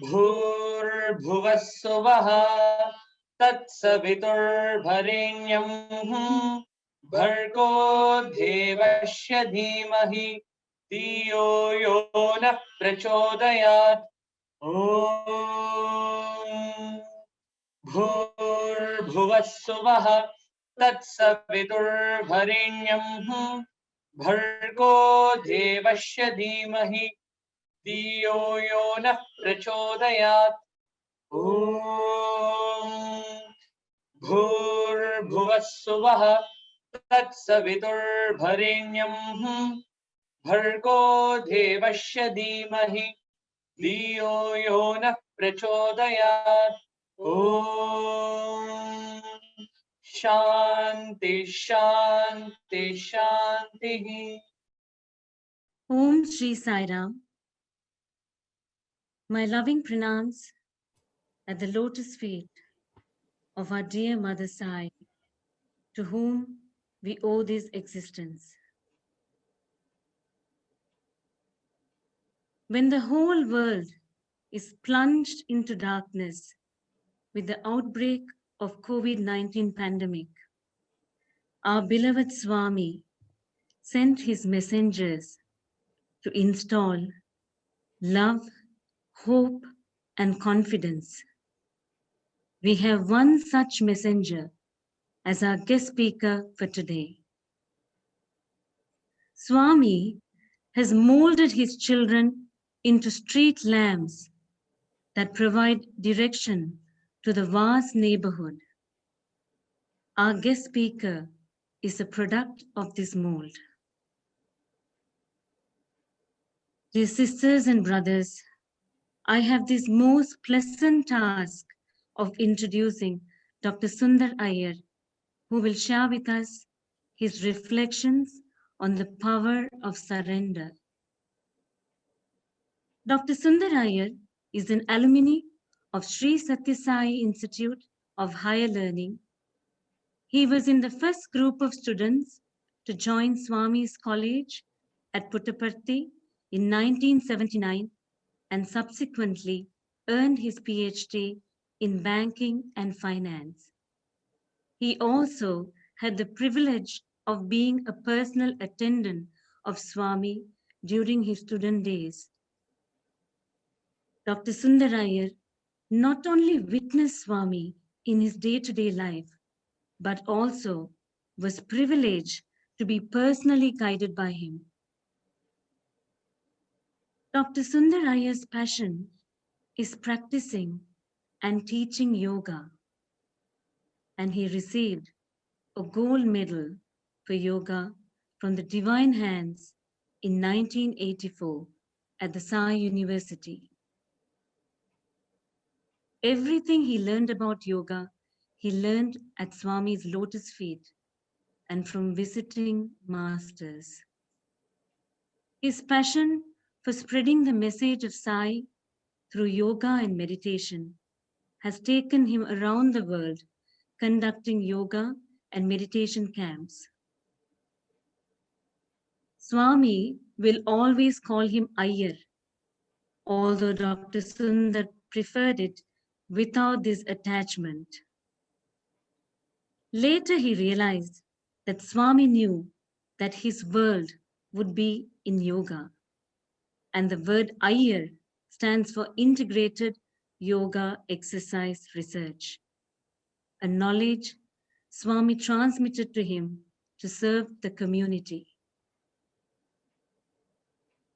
भूर्भुवः सुवः तत्सवितुर्भरेण्यं भर्गो देवस्य धीमहि धियो यो नः प्रचोदयात्। ॐ भूर्भुवः सुवः तत्सवितुर्भरेण्यं भर्गो देवस्य धीमहि धियो यो नः प्रचोदयात्। ॐ भूर्भुवः सुवः तत्सवितुर्भरेण्यं भर्गो देवस्य धीमहि धियो यो नः प्रचोदयात्। ॐ शान्ति शान्ति शान्तिः। Om Shri Sai Ram. My loving pranams at the lotus feet of our dear Mother Sai, to whom we owe this existence. When the whole world is plunged into darkness with the outbreak of COVID-19 pandemic, our beloved Swami sent his messengers to install love, hope, and confidence. We have one such messenger as our guest speaker for today. Swami has molded his children into street lamps that provide direction to the vast neighborhood. Our guest speaker is a product of this mold. Dear sisters and brothers, I have this most pleasant task of introducing Dr. Sunder Iyer, who will share with us his reflections on the power of surrender. Dr. Sunder Iyer is an alumni of Sri Sathya Sai Institute of Higher Learning. He was in the first group of students to join Swami's college at Puttaparthi in 1979 and subsequently earned his PhD in banking and finance. He also had the privilege of being a personal attendant of Swami during his student days. Dr. Sunder Iyer not only witnessed Swami in his day-to-day life, but also was privileged to be personally guided by him. Dr. Sunder Iyer's passion is practicing and teaching yoga, and he received a gold medal for yoga from the Divine Hands in 1984 at the Sai University. Everything he learned about yoga, he learned at Swami's lotus feet and from visiting masters. His passion for spreading the message of Sai through yoga and meditation has taken him around the world conducting yoga and meditation camps. Swami will always call him Iyer, although Dr. Sundar preferred it without this attachment. Later he realized that Swami knew that his world would be in yoga, and the word Iyer stands for Integrated Yoga Exercise Research, a knowledge Swami transmitted to him to serve the community.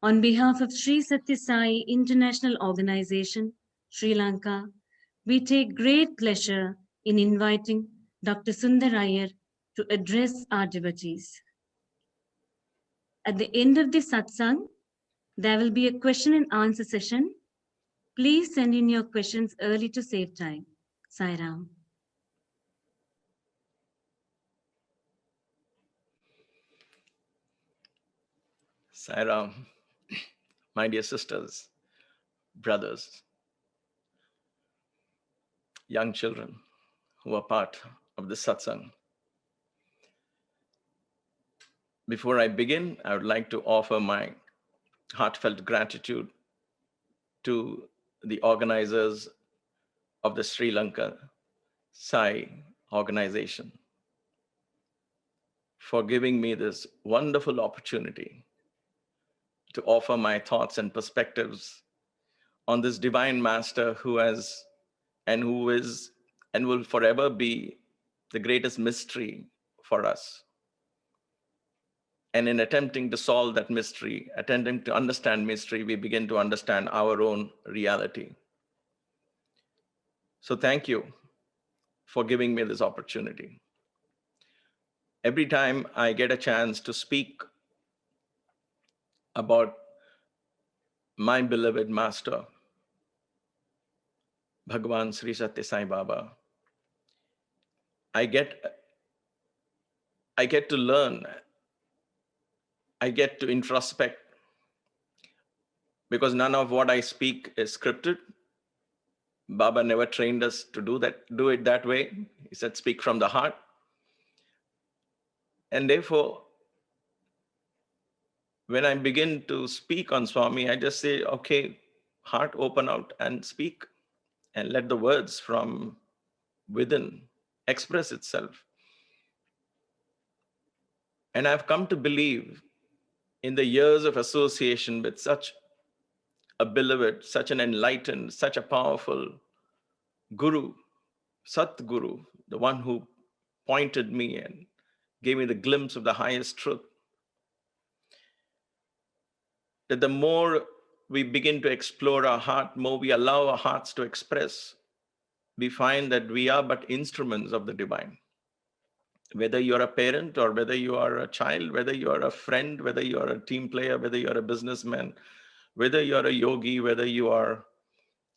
On behalf of Sri Sathya Sai International Organization, Sri Lanka, we take great pleasure in inviting Dr. Sunder Iyer to address our devotees. At the end of the satsang, there will be a question and answer session Please send in your questions early to save time. Sai Ram. Sai Ram, my dear sisters, brothers, young children who are part of this satsang. Before I begin, I would like to offer my heartfelt gratitude to the organizers of the Sri Lanka Sai organization for giving me this wonderful opportunity to offer my thoughts and perspectives on this divine master who has and who is and will forever be the greatest mystery for us. And in attempting to solve that mystery, attempting to understand mystery, we begin to understand our own reality. So thank you for giving me this opportunity. Every time I get a chance to speak about my beloved master, Bhagavan Sri Sathya Sai Baba, I get to learn, I get to introspect, because none of what I speak is scripted. Baba never trained us to do it that way. He said, speak from the heart. And therefore, when I begin to speak on Swami, I just say, okay, heart open out and speak, and let the words from within express itself. And I've come to believe in the years of association with such a beloved, such an enlightened, such a powerful Guru, Sat Guru, the one who pointed me and gave me the glimpse of the highest truth, that the more we begin to explore our heart, more we allow our hearts to express, we find that we are but instruments of the divine. Whether you're a parent or whether you are a child, whether you are a friend, whether you are a team player, whether you are a businessman, whether you're a yogi, whether you are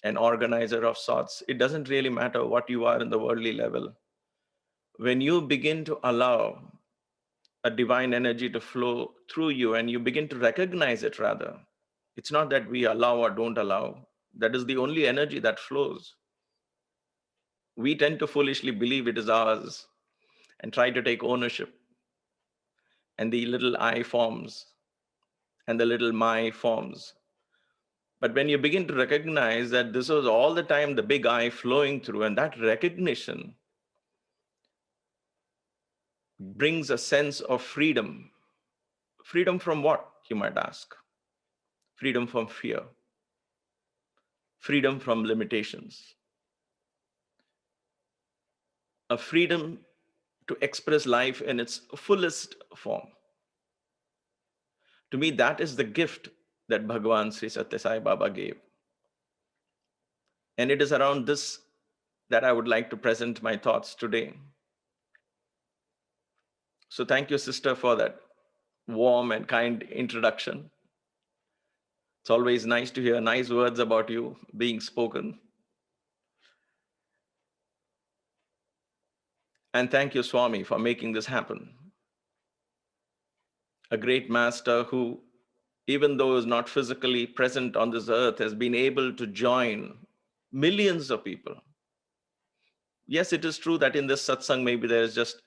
an organizer of sorts, it doesn't really matter what you are in the worldly level. When you begin to allow a divine energy to flow through you and you begin to recognize it, rather, it's not that we allow or don't allow. That is the only energy that flows. We tend to foolishly believe it is ours and try to take ownership. And the little I forms and the little my forms. But when you begin to recognize that this was all the time the big I flowing through, and that recognition brings a sense of freedom. Freedom from what, you might ask? Freedom from fear. Freedom from limitations. A freedom to express life in its fullest form. To me, that is the gift that Bhagavan Sri Sathya Sai Baba gave. And it is around this that I would like to present my thoughts today. So thank you, sister, for that warm and kind introduction. It's always nice to hear nice words about you being spoken. And thank you, Swami, for making this happen. A great master who, even though is not physically present on this earth, has been able to join millions of people. Yes, it is true that in this satsang, maybe there's just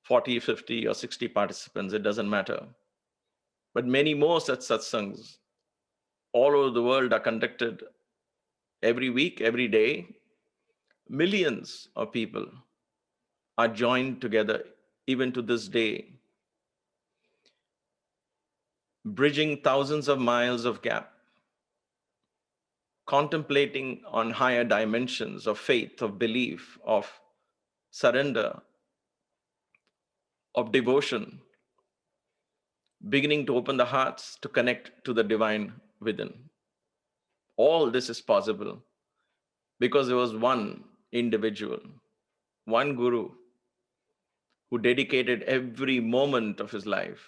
40, 50, or 60 participants. It doesn't matter. But many more such satsangs all over the world are conducted every week, every day. Millions of people are joined together, even to this day, bridging thousands of miles of gap, contemplating on higher dimensions of faith, of belief, of surrender, of devotion, beginning to open the hearts to connect to the divine within. All this is possible because there was one individual, one guru, who dedicated every moment of his life,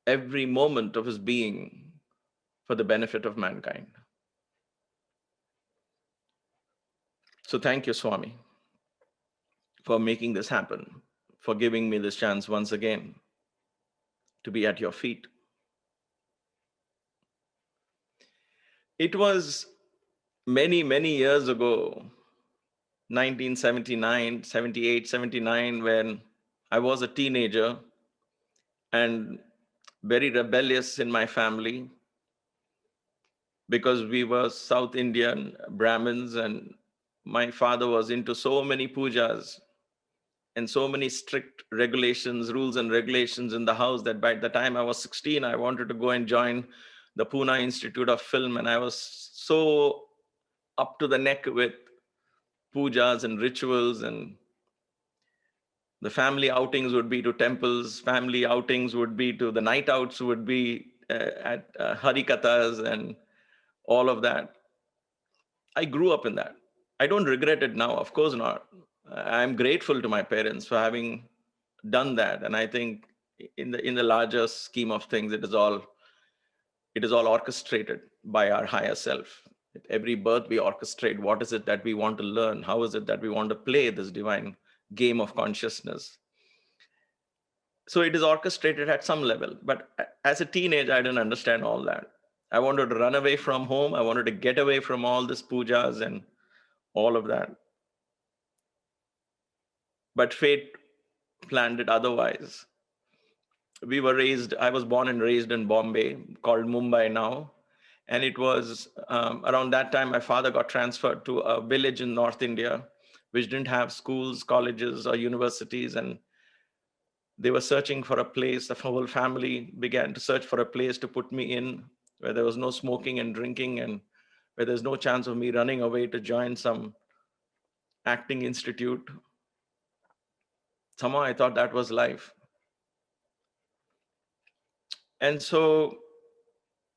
every moment of his being for the benefit of mankind. So thank you, Swami, for making this happen, for giving me this chance once again to be at your feet. It was many, many years ago, 1979, 78, 79, when I was a teenager and very rebellious in my family because we were South Indian Brahmins and my father was into so many pujas and so many strict regulations, rules and regulations in the house that by the time I was 16, I wanted to go and join the Pune Institute of Film. And I was so up to the neck with pujas and rituals, and the family outings would be to temples, family outings would be to the night outs, would be at Harikathas and all of that. I grew up in that. I don't regret it now, of course not. I'm grateful to my parents for having done that. And I think in the larger scheme of things, it is all orchestrated by our higher self. At every birth, we orchestrate what is it that we want to learn? How is it that we want to play this divine game of consciousness? So it is orchestrated at some level. But as a teenager, I didn't understand all that. I wanted to run away from home. I wanted to get away from all this pujas and all of that. But fate planned it otherwise. I was born and raised in Bombay, called Mumbai now. And it was around that time my father got transferred to a village in North India, which didn't have schools, colleges, or universities. And they were searching for a place. The whole family began to search for a place to put me in, where there was no smoking and drinking, and where there's no chance of me running away to join some acting institute. Somehow I thought that was life. And so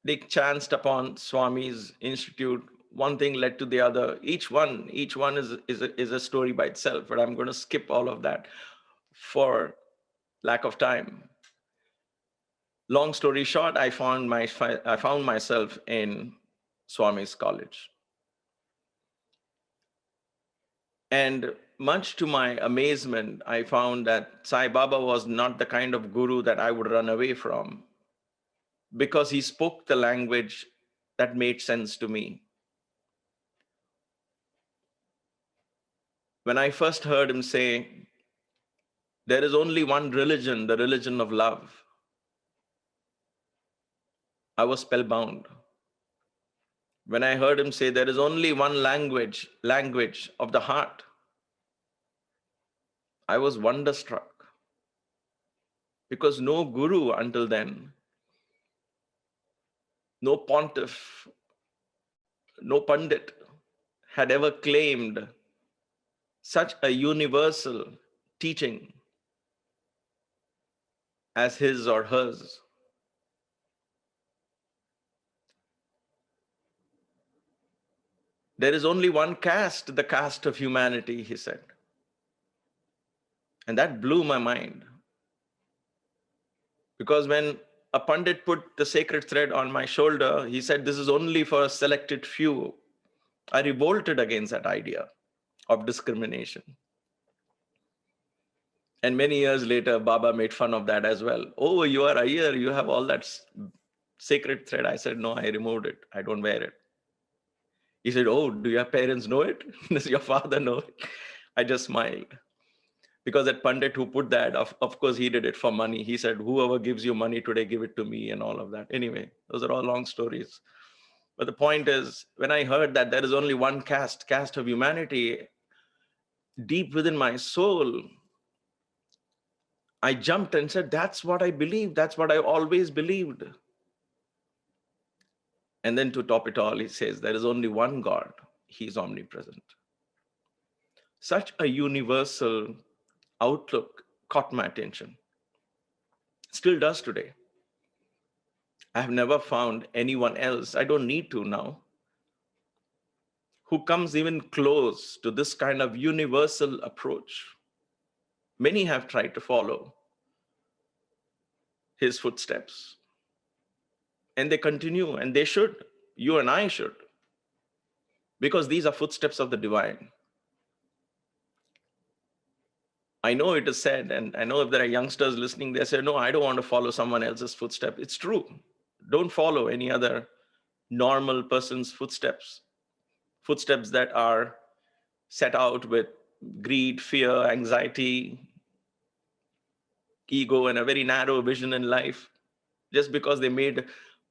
they chanced upon Swami's institute. One thing led to the other. Each one is a story by itself, but I'm going to skip all of that for lack of time. Long story short, I found myself in Swami's college. And much to my amazement, I found that Sai Baba was not the kind of guru that I would run away from, because he spoke the language that made sense to me. When I first heard him say, there is only one religion, the religion of love, I was spellbound. When I heard him say, there is only one language of the heart, I was wonderstruck. Because no guru until then, no pontiff, no pandit had ever claimed such a universal teaching as his or hers. There is only one caste, the caste of humanity, he said. And that blew my mind. Because when a pandit put the sacred thread on my shoulder, he said, this is only for a selected few. I revolted against that idea of discrimination. And many years later, Baba made fun of that as well. Oh, you are Iyer, you have all that sacred thread. I said, no, I removed it. I don't wear it. He said, oh, do your parents know it? Does your father know it? I just smiled. Because that pandit who put that, of course, he did it for money. He said, whoever gives you money today, give it to me and all of that. Anyway, those are all long stories. But the point is, when I heard that there is only one caste of humanity, deep within my soul, I jumped and said, that's what I believe. That's what I always believed. And then to top it all, he says, there is only one God. He is omnipresent. Such a universal outlook caught my attention. Still does today. I have never found anyone else, I don't need to now, who comes even close to this kind of universal approach. Many have tried to follow his footsteps. And they continue, and they should. You and I should. Because these are footsteps of the divine. I know it is said, and I know if there are youngsters listening, they say, no, I don't want to follow someone else's footsteps. It's true. Don't follow any other normal person's footsteps that are set out with greed, fear, anxiety, ego, and a very narrow vision in life. Just because they made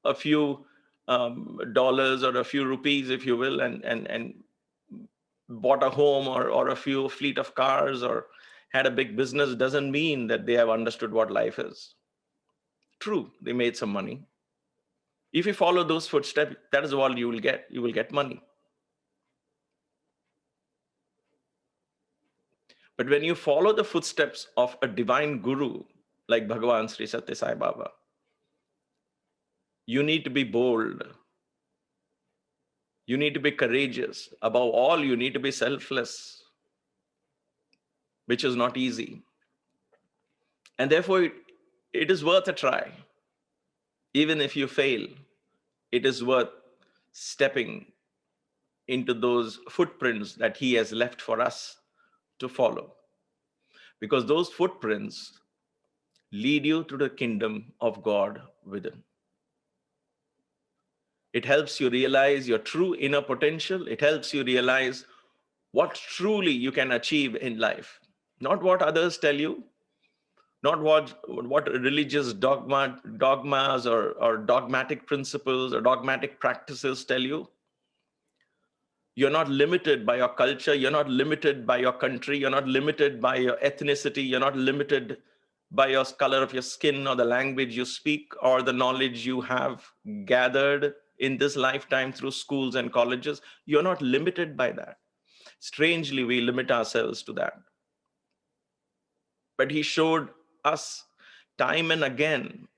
a few dollars or a few rupees, if you will, and bought a home or a few fleet of cars or had a big business, doesn't mean that they have understood what life is. True, they made some money. If you follow those footsteps, that is all you will get. You will get money. But when you follow the footsteps of a divine guru like Bhagavan Sri Satya Sai Baba, you need to be bold. You need to be courageous. Above all, you need to be selfless, which is not easy. And therefore, it is worth a try. Even if you fail, it is worth stepping into those footprints that he has left for us to follow. Because those footprints lead you to the kingdom of God within. It helps you realize your true inner potential. It helps you realize what truly you can achieve in life. Not what others tell you, not what religious dogmas or dogmatic principles or dogmatic practices tell you. You're not limited by your culture. You're not limited by your country. You're not limited by your ethnicity. You're not limited by your color of your skin or the language you speak or the knowledge you have gathered in this lifetime through schools and colleges. You're not limited by that. Strangely, we limit ourselves to that. But he showed us time and again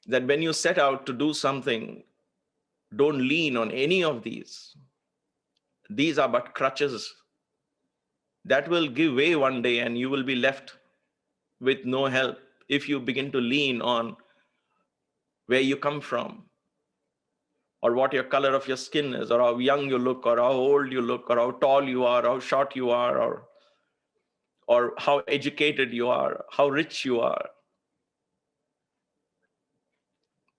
that when you set out to do something, don't lean on any of these. These are but crutches that will give way one day, and you will be left with no help if you begin to lean on where you come from, or what your color of your skin is, or how young you look, or how old you look, or how tall you are, how short you are, or how educated you are, how rich you are.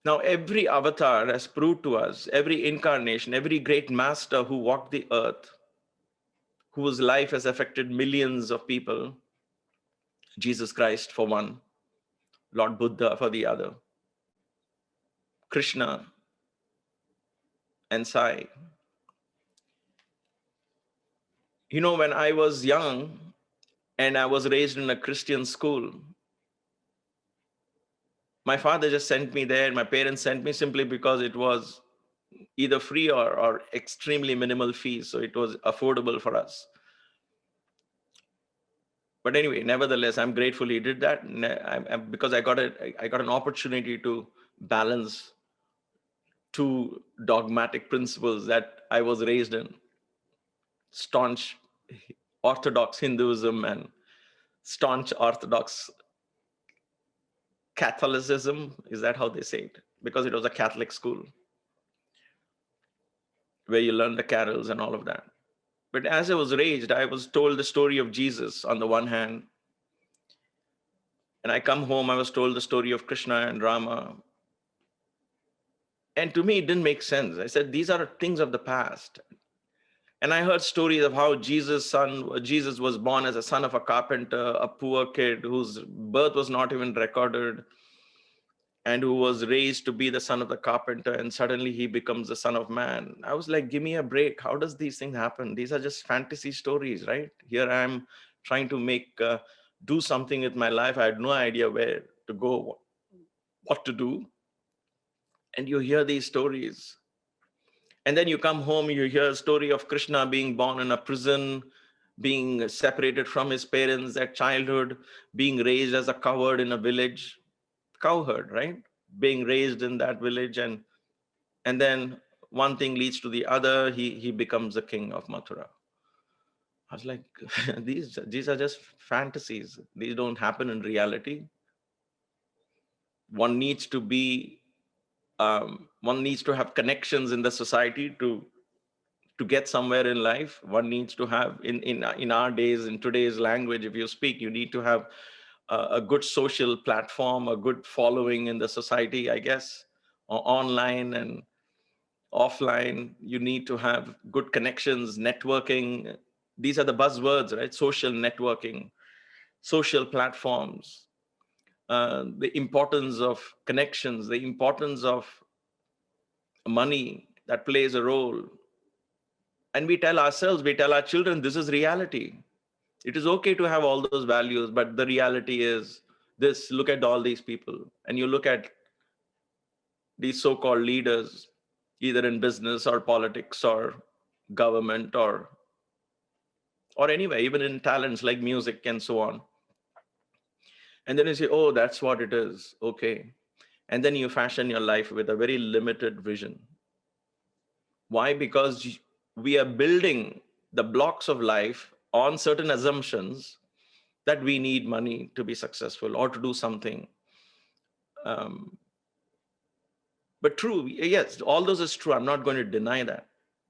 Now, every avatar has proved to us, every incarnation, every great master who walked the earth, whose life has affected millions of people, Jesus Christ for one, Lord Buddha for the other, Krishna and Sai. You know, when I was young and I was raised in a Christian school, my father just sent me there. My parents sent me simply because it was either free or extremely minimal fees. So it was affordable for us. But anyway, nevertheless, I'm grateful he did that, because I got an opportunity to balance two dogmatic principles that I was raised in: staunch Orthodox Hinduism and staunch Orthodox Catholicism. Is that how they say it? Because it was a Catholic school where you learn the carols and all of that. But as I was raised, I was told the story of Jesus on the one hand. And I come home, I was told the story of Krishna and Rama. And to me, it didn't make sense. I said, these are things of the past. And I heard stories of how Jesus was born as a son of a carpenter, a poor kid whose birth was not even recorded, and who was raised to be the son of the carpenter, and suddenly he becomes the son of man. I was like, give me a break. How does these things happen? These are just fantasy stories, right? Here I am trying to do something with my life. I had no idea where to go, what to do. And you hear these stories. And then you come home, you hear a story of Krishna being born in a prison, being separated from his parents at childhood, being raised as a cowherd in a village. Cowherd, right? Being raised in that village, and then one thing leads to the other. He becomes the king of Mathura. I was like, these are just fantasies. These don't happen in reality. One needs to have connections in the society to to get somewhere in life, one needs to have, in our days, in today's language, if you speak, you need to have a good social platform, a good following in the society, I guess, or online and offline. You need to have good connections, networking. These are the buzzwords, right? Social networking, social platforms, the importance of connections, the importance of money that plays a role. And we tell ourselves, we tell our children, this is reality. It is okay to have all those values, but the reality is this. Look at all these people, and you look at these so-called leaders, either in business or politics or government or anyway, even in talents like music and so on. And then you say, oh, that's what it is. Okay. And then you fashion your life with a very limited vision. Why? Because we are building the blocks of life on certain assumptions that we need money to be successful or to do something. But true, yes, all those is true. I'm not going to deny that.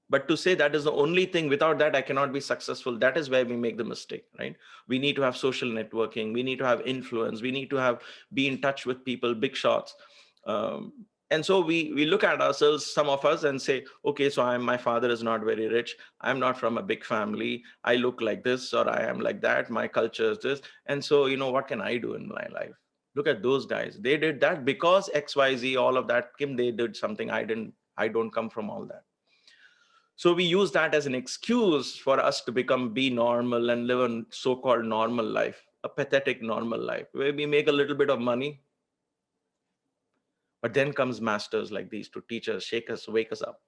But to say that is the only thing, without that I cannot be successful, that is where we make the mistake, right? We need to have social networking. We need to have influence. We need to be in touch with people, big shots. And so we look at ourselves, some of us, and say, okay, so my father is not very rich. I'm not from a big family. I look like this, or I am like that. My culture is this. And so, what can I do in my life? Look at those guys. They did that because XYZ, all of that, Kim, they did something. I don't come from all that. So we use that as an excuse for us to be normal and live a so-called normal life, a pathetic normal life, where we make a little bit of money. But then comes masters like these to teach us, shake us, wake us up.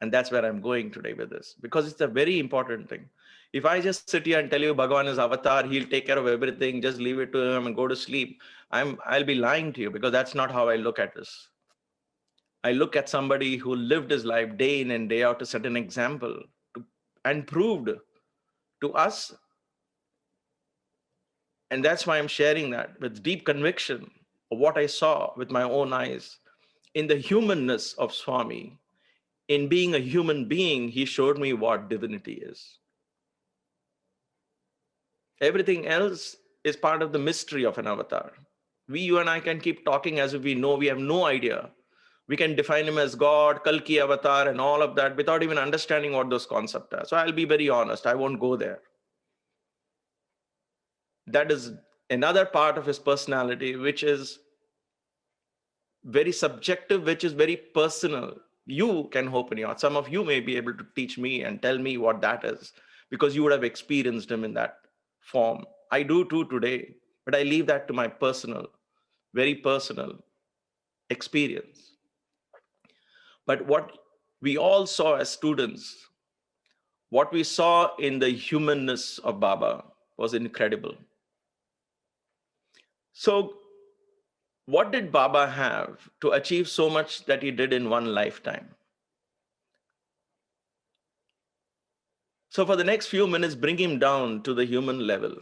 And that's where I'm going today with this, because it's a very important thing. If I just sit here and tell you Bhagavan is avatar, he'll take care of everything, just leave it to him and go to sleep, I'll be lying to you, because that's not how I look at this. I look at somebody who lived his life day in and day out to set an example and proved to us. And that's why I'm sharing that with deep conviction of what I saw with my own eyes in the humanness of Swami. In being a human being, he showed me what divinity is. Everything else is part of the mystery of an avatar. You and I can keep talking as if we know. We have no idea. We can define him as God, Kalki avatar, and all of that without even understanding what those concepts are. So I'll be very honest, I won't go there. That is another part of his personality, which is very subjective, which is very personal. You can open your heart. Some of you may be able to teach me and tell me what that is, because you would have experienced him in that form. I do too today, but I leave that to my personal, very personal experience. But what we all saw as students, what we saw in the humanness of Baba was incredible. So what did Baba have to achieve so much that he did in one lifetime? So for the next few minutes, bring him down to the human level.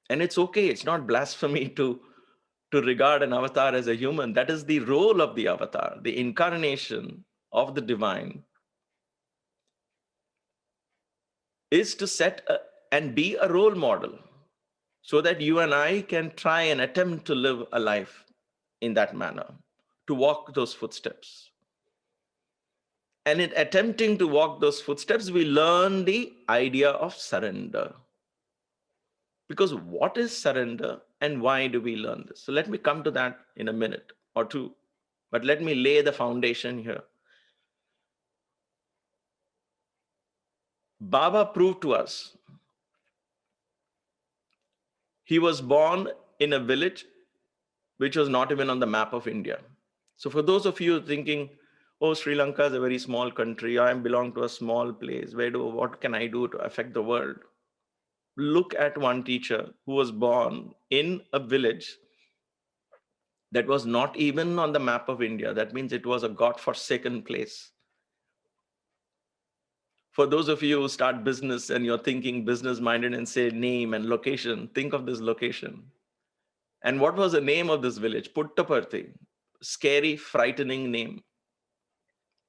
And it's okay, it's not blasphemy to regard an avatar as a human. That is the role of the avatar, the incarnation of the divine is to set and be a role model so that you and I can try and attempt to live a life in that manner, to walk those footsteps. And in attempting to walk those footsteps, we learn the idea of surrender. Because what is surrender and why do we learn this? So let me come to that in a minute or two, but let me lay the foundation here. Baba proved to us. He was born in a village which was not even on the map of India. So for those of you thinking, oh, Sri Lanka is a very small country, I belong to a small place, what can I do to affect the world? Look at one teacher who was born in a village that was not even on the map of India. That means it was a God-forsaken place. For those of you who start business and you're thinking business-minded and say name and location, think of this location. And what was the name of this village? Puttaparthi. Scary, frightening name.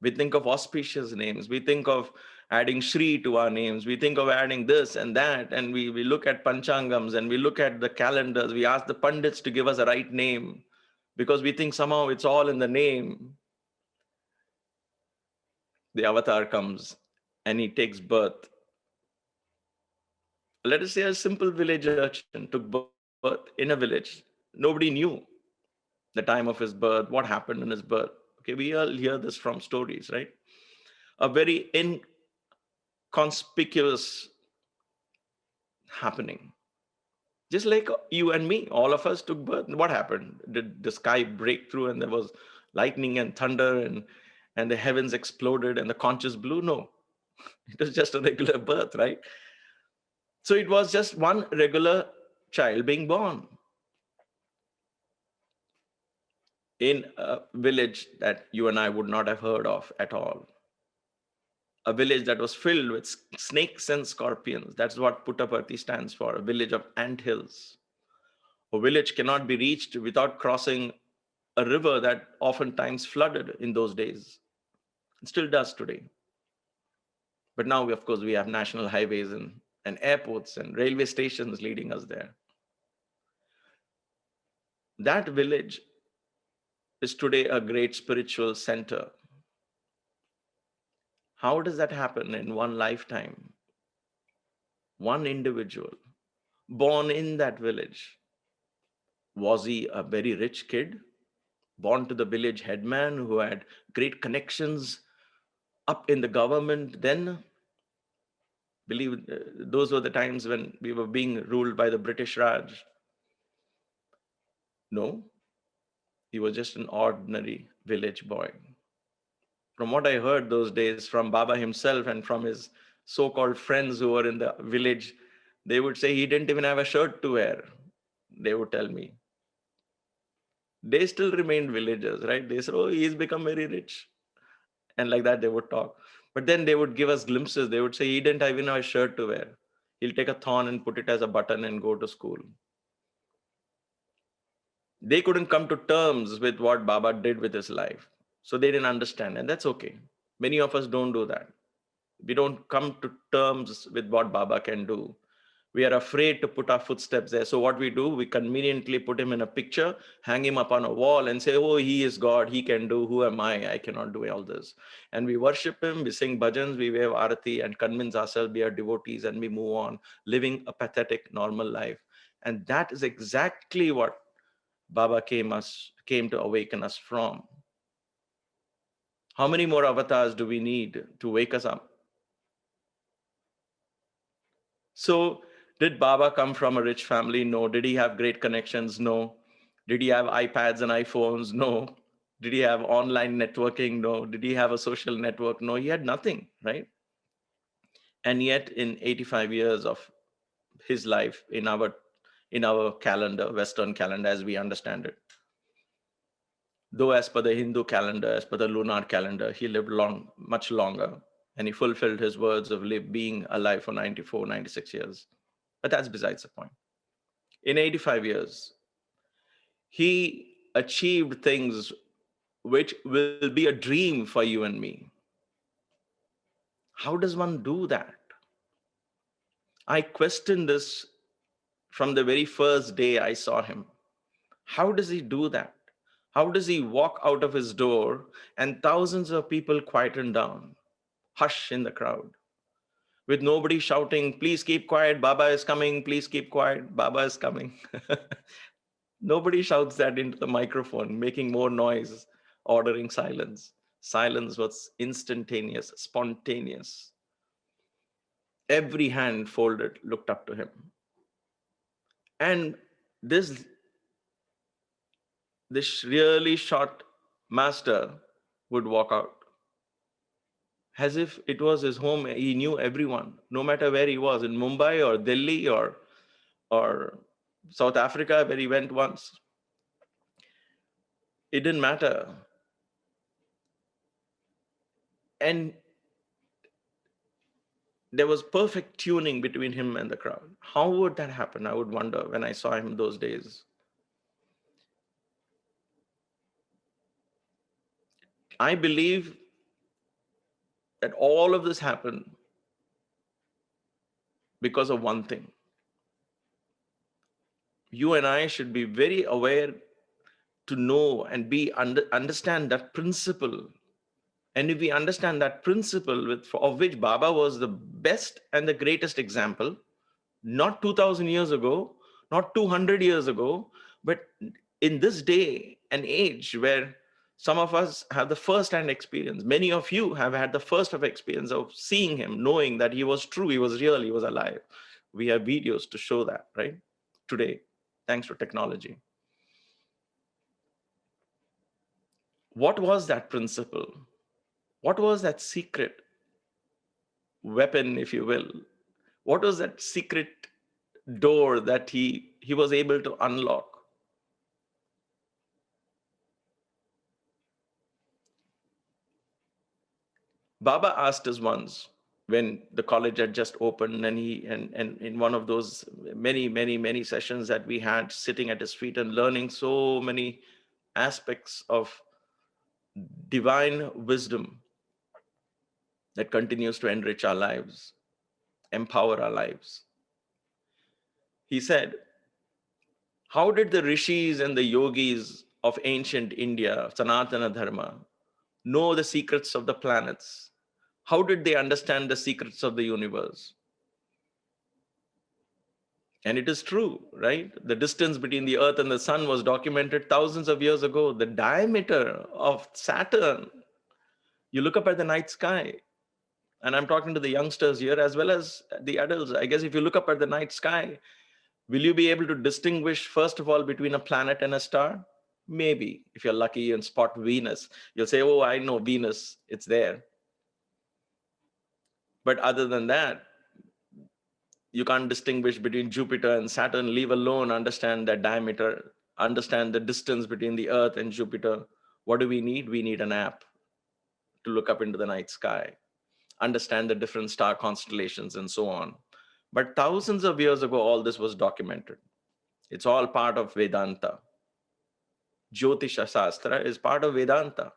We think of auspicious names. We think of adding Shri to our names. We think of adding this and that. And we look at Panchangams and we look at the calendars. We ask the Pandits to give us a right name because we think somehow it's all in the name. The avatar comes and he takes birth. Let us say a simple village urchin took birth in a village. Nobody knew the time of his birth, what happened in his birth. Okay, we all hear this from stories, right? A very inconspicuous happening. Just like you and me, all of us took birth. What happened? Did the sky break through and there was lightning and thunder and the heavens exploded and the conches blew? No, it was just a regular birth, right? So it was just one regular child being born in a village that you and I would not have heard of at all. A village that was filled with snakes and scorpions. That's what Puttaparthi stands for, a village of anthills. A village cannot be reached without crossing a river that oftentimes flooded in those days. It still does today. But now, of course, we have national highways and airports and railway stations leading us there. That village is today a great spiritual center. How does that happen in one lifetime? One individual born in that village. Was he a very rich kid? Born to the village headman who had great connections up in the government then? Believe those were the times when we were being ruled by the British Raj. No, he was just an ordinary village boy. From what I heard those days from Baba himself and from his so-called friends who were in the village, they would say he didn't even have a shirt to wear. They would tell me. They still remained villagers, right? They said, oh, he's become very rich. And like that, they would talk. But then they would give us glimpses. They would say, he didn't even have a shirt to wear. He'll take a thorn and put it as a button and go to school. They couldn't come to terms with what Baba did with his life. So they didn't understand. And that's okay. Many of us don't do that. We don't come to terms with what Baba can do. We are afraid to put our footsteps there. So what we do, we conveniently put him in a picture, hang him up on a wall and say, oh, he is God, he can do, who am I? I cannot do all this. And we worship him, we sing bhajans, we wave arati and convince ourselves we are devotees and we move on, living a pathetic, normal life. And that is exactly what Baba came to awaken us from. How many more avatars do we need to wake us up? So, did Baba come from a rich family? No. Did he have great connections? No. Did he have iPads and iPhones? No. Did he have online networking? No. Did he have a social network? No, he had nothing, right? And yet in 85 years of his life in our calendar, Western calendar as we understand it, though as per the Hindu calendar, as per the lunar calendar, he lived much longer, and he fulfilled his words of being alive for 94, 96 years. But that's besides the point. In 85 years, he achieved things which will be a dream for you and me. How does one do that? I questioned this from the very first day I saw him. How does he do that? How does he walk out of his door and thousands of people quieten down, hush in the crowd, with nobody shouting, please keep quiet, Baba is coming, please keep quiet, Baba is coming. Nobody shouts that into the microphone, making more noise, ordering silence. Silence was instantaneous, spontaneous. Every hand folded looked up to him. And this really short master would walk out as if it was his home. He knew everyone, no matter where he was, in Mumbai or Delhi or South Africa, where he went once. It didn't matter. And there was perfect tuning between him and the crowd. How would that happen? I would wonder when I saw him those days. I believe that all of this happened because of one thing. You and I should be very aware to know and understand that principle. And if we understand that principle of which Baba was the best and the greatest example, not 2000 years ago, not 200 years ago, but in this day and age where some of us have the first-hand experience, many of you have had the first-hand experience of seeing him, knowing that he was true, he was real, he was alive. We have videos to show that, right? Today, thanks to technology. What was that principle? What was that secret weapon, if you will? What was that secret door that he was able to unlock? Baba asked us once when the college had just opened, and in one of those many sessions that we had, sitting at his feet and learning so many aspects of divine wisdom that continues to enrich our lives, empower our lives. He said, how did the rishis and the yogis of ancient India, Sanatana Dharma, know the secrets of the planets? How did they understand the secrets of the universe? And it is true, right? The distance between the earth and the sun was documented thousands of years ago. The diameter of Saturn, you look up at the night sky, and I'm talking to the youngsters here as well as the adults. I guess if you look up at the night sky, will you be able to distinguish, first of all, between a planet and a star? Maybe. If you're lucky and spot Venus, you'll say, oh, I know Venus, it's there. But other than that, you can't distinguish between Jupiter and Saturn, leave alone understand the diameter, understand the distance between the Earth and Jupiter. What do we need? We need an app to look up into the night sky, understand the different star constellations and so on. But thousands of years ago, all this was documented. It's all part of Vedanta. Jyotisha Shastra is part of Vedanta.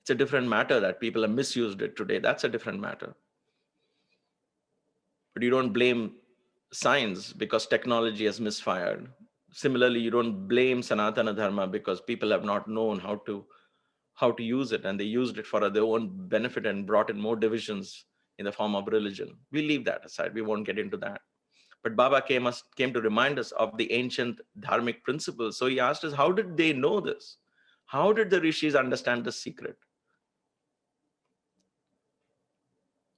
It's a different matter that people have misused it today. That's a different matter. But you don't blame science because technology has misfired. Similarly, you don't blame Sanatana Dharma because people have not known how to use it, and they used it for their own benefit and brought in more divisions in the form of religion. We leave that aside. We won't get into that. But Baba came to remind us of the ancient dharmic principles. So he asked us, how did they know this? How did the rishis understand the secret?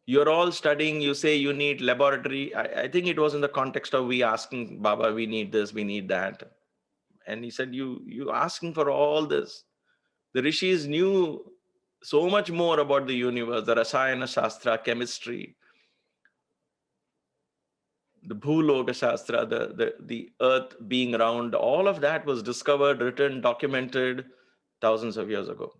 You're all studying, you say you need laboratory. I think it was in the context of we asking Baba, we need this, we need that. And he said, you asking for all this. The rishis knew so much more about the universe, the Rasayana Shastra, chemistry, the Bhuloka Shastra, the earth being round. All of that was discovered, written, documented thousands of years ago.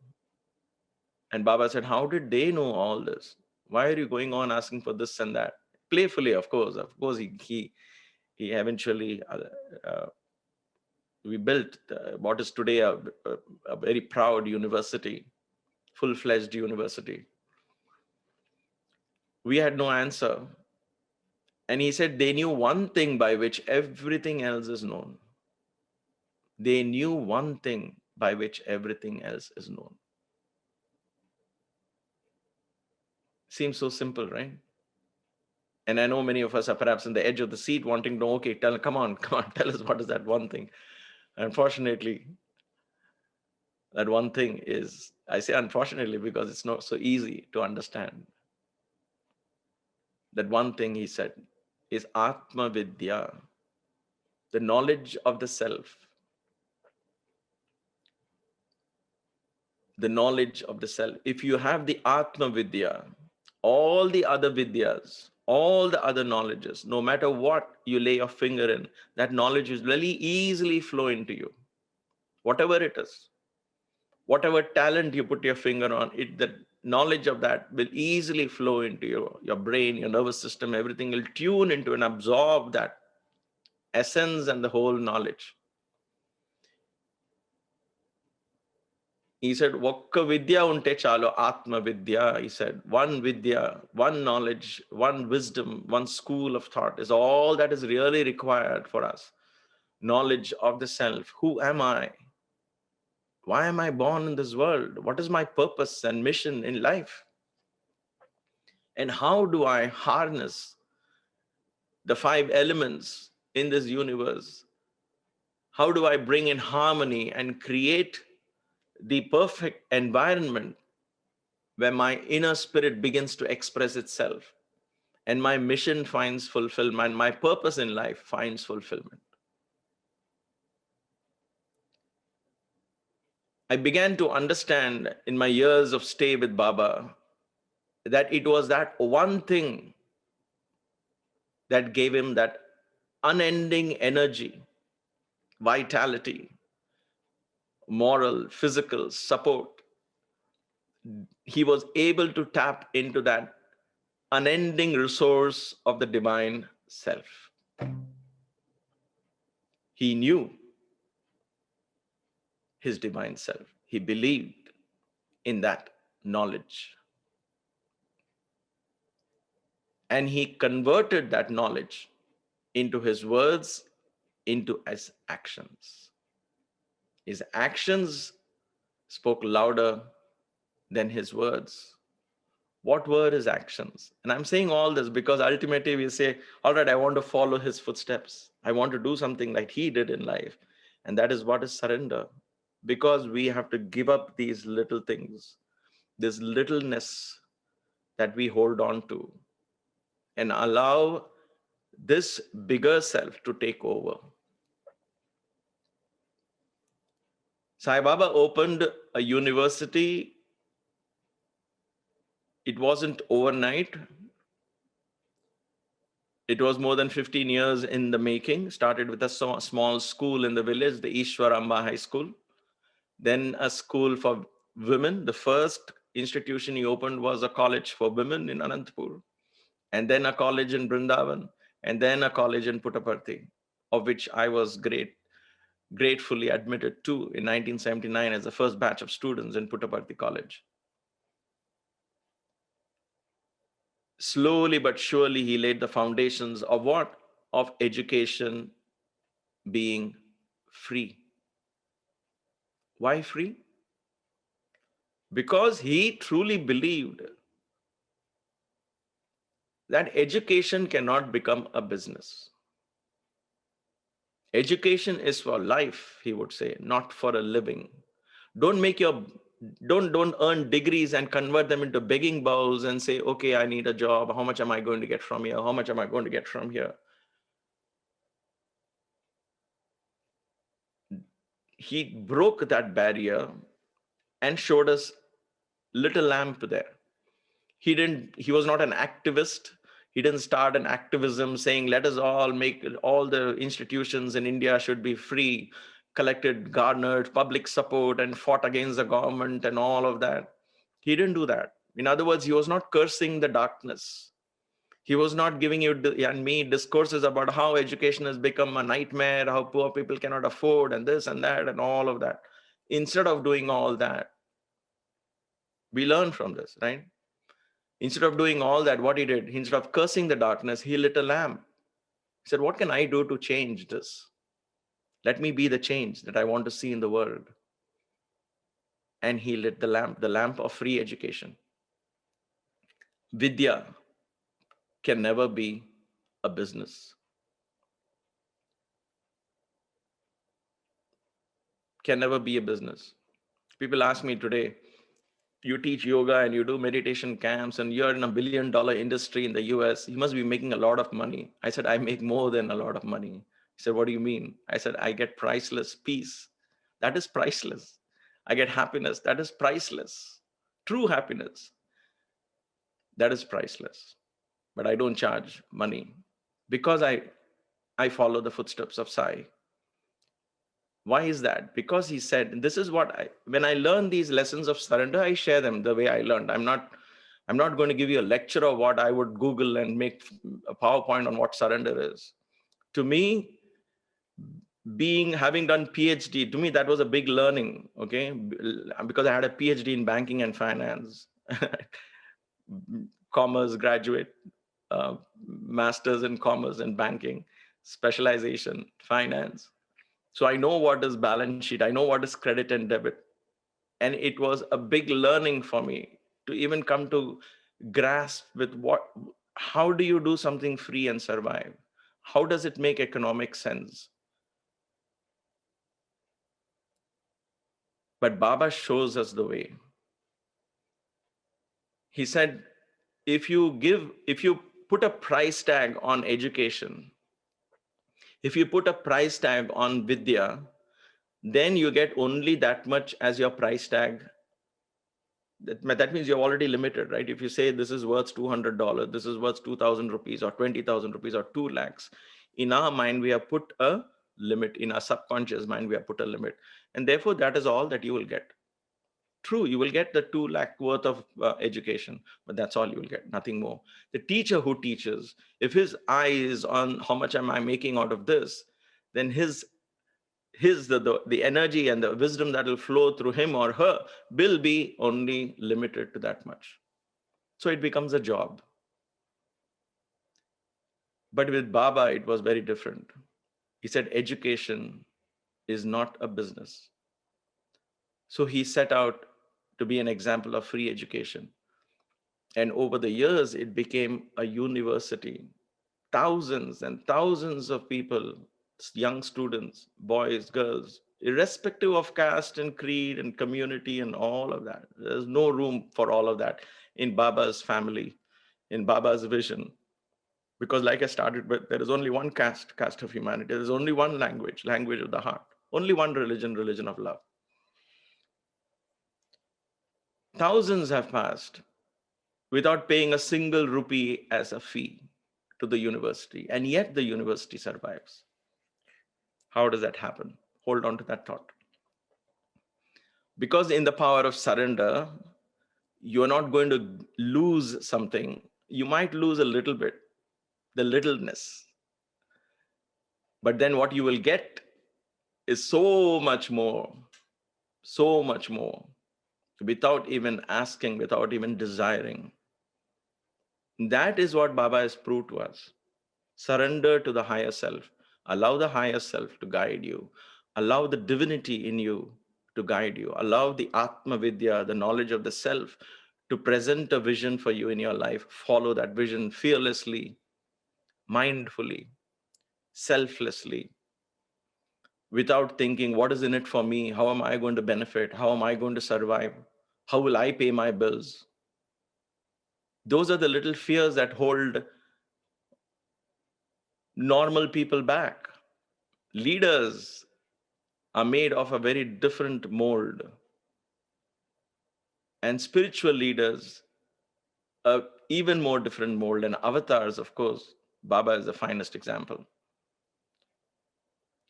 And Baba said, how did they know all this? Why are you going on asking for this and that? Playfully, of course. Of course, he eventually, we built what is today a very proud university, full-fledged university. We had no answer. And he said they knew one thing by which everything else is known. They knew one thing by which everything else is known. Seems so simple, right? And I know many of us are perhaps on the edge of the seat wanting to know, okay, come on, tell us what is that one thing. Unfortunately, that one thing is, I say unfortunately because it's not so easy to understand. That one thing, he said, is Atma Vidya, the knowledge of the self. The knowledge of the self. If you have the Atma Vidya, all the other Vidyas, all the other knowledges, no matter what you lay your finger in, that knowledge will really easily flow into you. Whatever it is, whatever talent you put your finger on, the knowledge of that will easily flow into your brain, your nervous system, everything will tune into and absorb that essence and the whole knowledge. He said, Vakka Vidya unte chalo, Atma Vidya. He said, one Vidya, one knowledge, one wisdom, one school of thought is all that is really required for us. Knowledge of the self. Who am I? Why am I born in this world? What is my purpose and mission in life? And how do I harness the 5 elements in this universe? How do I bring in harmony and create the perfect environment where my inner spirit begins to express itself and my mission finds fulfillment, my purpose in life finds fulfillment? I began to understand in my years of stay with Baba that it was that one thing that gave him that unending energy, vitality, moral, physical support. He was able to tap into that unending resource of the divine self. He knew his divine self. He believed in that knowledge. And he converted that knowledge into his words, into his actions. His actions spoke louder than his words. What were his actions? And I'm saying all this because ultimately we say, all right, I want to follow his footsteps. I want to do something like he did in life. And that is what is surrender. Because we have to give up these little things, this littleness that we hold on to, and allow this bigger self to take over. Sai Baba opened a university. It wasn't overnight. It was more than 15 years in the making. Started with a small school in the village, the Ishwaramba High School. Then a school for women. The first institution he opened was a college for women in Anantapur. And then a college in Vrindavan. And then a college in Puttaparthi, of which I was gratefully admitted to in 1979 as the first batch of students in Puttaparthi College. Slowly but surely, he laid the foundations of what? Of education being free. Why free? Because he truly believed that education cannot become a business. Education is for life, he would say, not for a living. Don't earn degrees and convert them into begging bowls and say, okay, I need a job. How much am I going to get from here? How much am I going to get from here? He broke that barrier and showed us little lamp there. He was not an activist. He didn't start an activism saying, let us all make all the institutions in India should be free, collected, garnered public support and fought against the government and all of that. He didn't do that. In other words, he was not cursing the darkness. He was not giving you and me discourses about how education has become a nightmare, how poor people cannot afford and this and that and all of that. Instead of doing all that, we learn from this, right? Instead of doing all that, what he did, instead of cursing the darkness, he lit a lamp. He said, what can I do to change this? Let me be the change that I want to see in the world. And he lit the lamp of free education. Vidya can never be a business. Can never be a business. People ask me today, you teach yoga and you do meditation camps and you're in $1 billion industry in the US, you must be making a lot of money. I said, I make more than a lot of money. He said, what do you mean? I said, I get priceless peace. That is priceless. I get happiness. That is priceless. True happiness. That is priceless. But I don't charge money because I follow the footsteps of Sai. Why is that? Because he said, this is what when I learn these lessons of surrender, I share them the way I learned. I'm not going to give you a lecture of what I would Google and make a PowerPoint on what surrender is. To me, having done PhD, to me, that was a big learning, okay? Because I had a PhD in banking and finance, commerce graduate, master's in commerce and banking, specialization, finance. So I know what is balance sheet. I know what is credit and debit. And it was a big learning for me to even come to grasp with how do you do something free and survive? How does it make economic sense? But Baba shows us the way. He said, if you put a price tag on education, if you put a price tag on Vidya, then you get only that much as your price tag. That means you're already limited, right? If you say this is worth $200, this is worth 2,000 rupees or 20,000 rupees or 2 lakhs, in our mind, we have put a limit. In our subconscious mind, we have put a limit. And therefore, that is all that you will get. True, you will get the 2 lakh worth of education, but that's all you will get, nothing more. The teacher who teaches, if his eye is on how much am I making out of this, then the energy and the wisdom that will flow through him or her will be only limited to that much. So it becomes a job. But with Baba, it was very different. He said, education is not a business. So he set out to be an example of free education. And over the years, it became a university. Thousands and thousands of people, young students, boys, girls, irrespective of caste and creed and community and all of that. There's no room for all of that in Baba's family, in Baba's vision. Because like I started with, there is only one caste of humanity. There's only one language of the heart. Only one religion of love. Thousands have passed without paying a single rupee as a fee to the university. And yet the university survives. How does that happen? Hold on to that thought. Because in the power of surrender, you're not going to lose something. You might lose a little bit, the littleness. But then what you will get is so much more, without even asking, without even desiring. That is what Baba has proved to us. Surrender to the higher self. Allow the higher self to guide you. Allow the divinity in you to guide you. Allow the Atma Vidya, the knowledge of the self, to present a vision for you in your life. Follow that vision fearlessly, mindfully, selflessly, without thinking, what is in it for me? How am I going to benefit? How am I going to survive? How will I pay my bills? Those are the little fears that hold normal people back. Leaders are made of a very different mold. And spiritual leaders, are even more different mold. And avatars, of course, Baba is the finest example.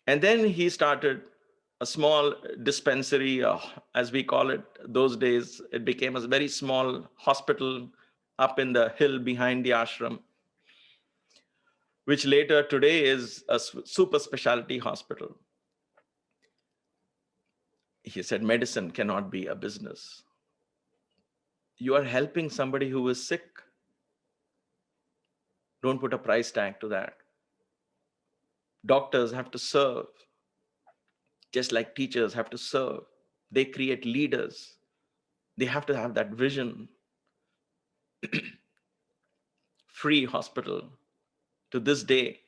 And then he started a small dispensary, as we call it. Those days, it became a very small hospital up in the hill behind the ashram, which later today is a super specialty hospital. He said, medicine cannot be a business. You are helping somebody who is sick. Don't put a price tag to that. Doctors have to serve, just like teachers have to serve. They create leaders. They have to have that vision. Free hospital. To this day,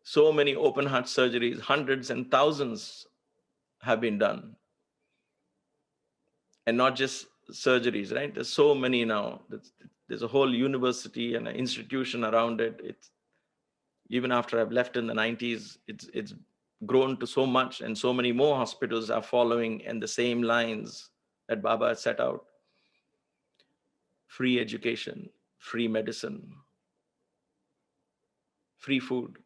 so many open heart surgeries, hundreds and thousands have been done. And not just surgeries, right? There's so many now. There's a whole university and an institution around it. It's even after I've left in the 90s, it's grown to so much, and so many more hospitals are following in the same lines that Baba set out. Free education, free medicine, free food.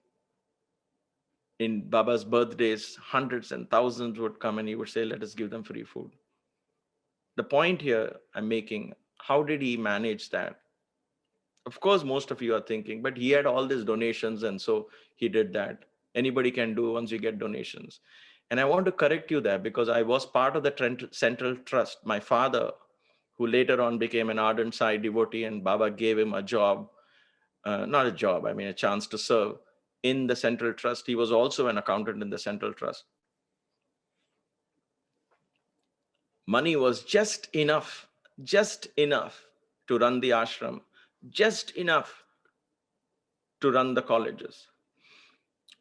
In Baba's birthdays, hundreds and thousands would come and he would say, let us give them free food. The point here I'm making, how did he manage that? Of course, most of you are thinking, but he had all these donations and so he did that. Anybody can do once you get donations. And I want to correct you there, because I was part of the Central Trust. My father, who later on became an ardent Sai devotee, and Baba gave him a job, not a job, I mean a chance to serve in the Central Trust. He was also an accountant in the Central Trust. Money was just enough to run the ashram, just enough to run the colleges.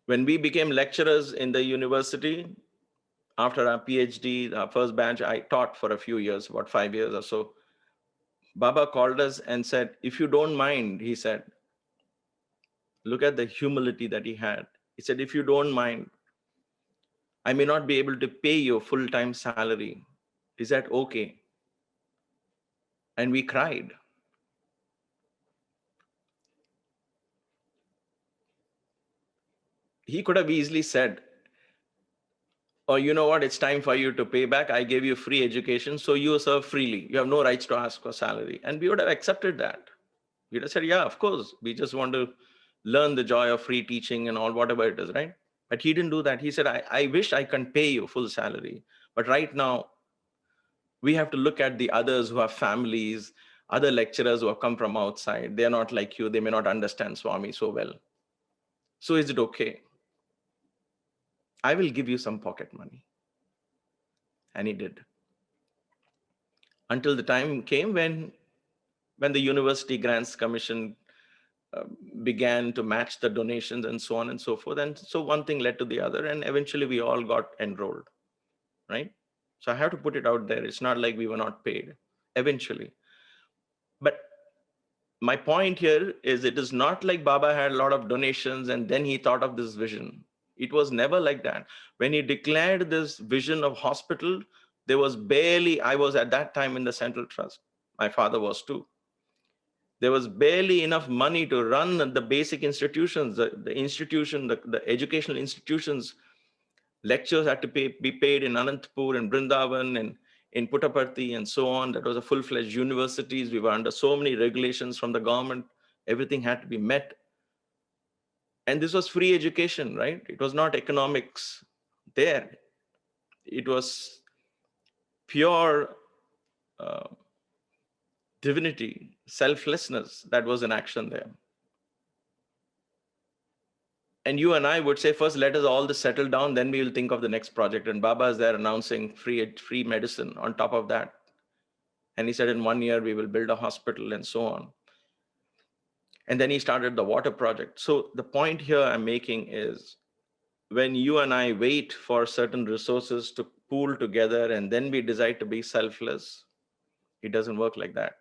When we became lecturers in the university, after our PhD, our first batch, I taught for a few years, about 5 years or so. Baba called us and said, if you don't mind, he said, look at the humility that he had. He said, if you don't mind, I may not be able to pay you full-time salary. Is that okay? And we cried. He could have easily said, oh, you know what, it's time for you to pay back. I gave you free education, so you serve freely. You have no rights to ask for salary. And we would have accepted that. We'd have said, yeah, of course. We just want to learn the joy of free teaching and all, whatever it is, right? But he didn't do that. He said, I wish I can pay you full salary. But right now, we have to look at the others who have families, other lecturers who have come from outside. They're not like you. They may not understand Swami so well. So is it okay? I will give you some pocket money. And he did. Until the time came when the University Grants Commission began to match the donations and so on and so forth. And so one thing led to the other, and eventually we all got enrolled, right? So I have to put it out there. It's not like we were not paid eventually. But my point here is, it is not like Baba had a lot of donations and then he thought of this vision. It was never like that. When he declared this vision of hospital, there was barely, I was at that time in the Central Trust. My father was too. There was barely enough money to run the basic institutions, the educational institutions. Lectures had to be paid in Anantapur and Brindavan and in Puttaparthi and so on. That was a full-fledged universities. We were under so many regulations from the government. Everything had to be met. And this was free education, right? It was not economics there. It was pure divinity, selflessness that was in action there. And you and I would say, first, let us all settle down, then we will think of the next project. And Baba is there announcing free medicine on top of that. And he said, in 1 year, we will build a hospital and so on. And then he started the water project. So the point here I'm making is, when you and I wait for certain resources to pool together and then we decide to be selfless, it doesn't work like that.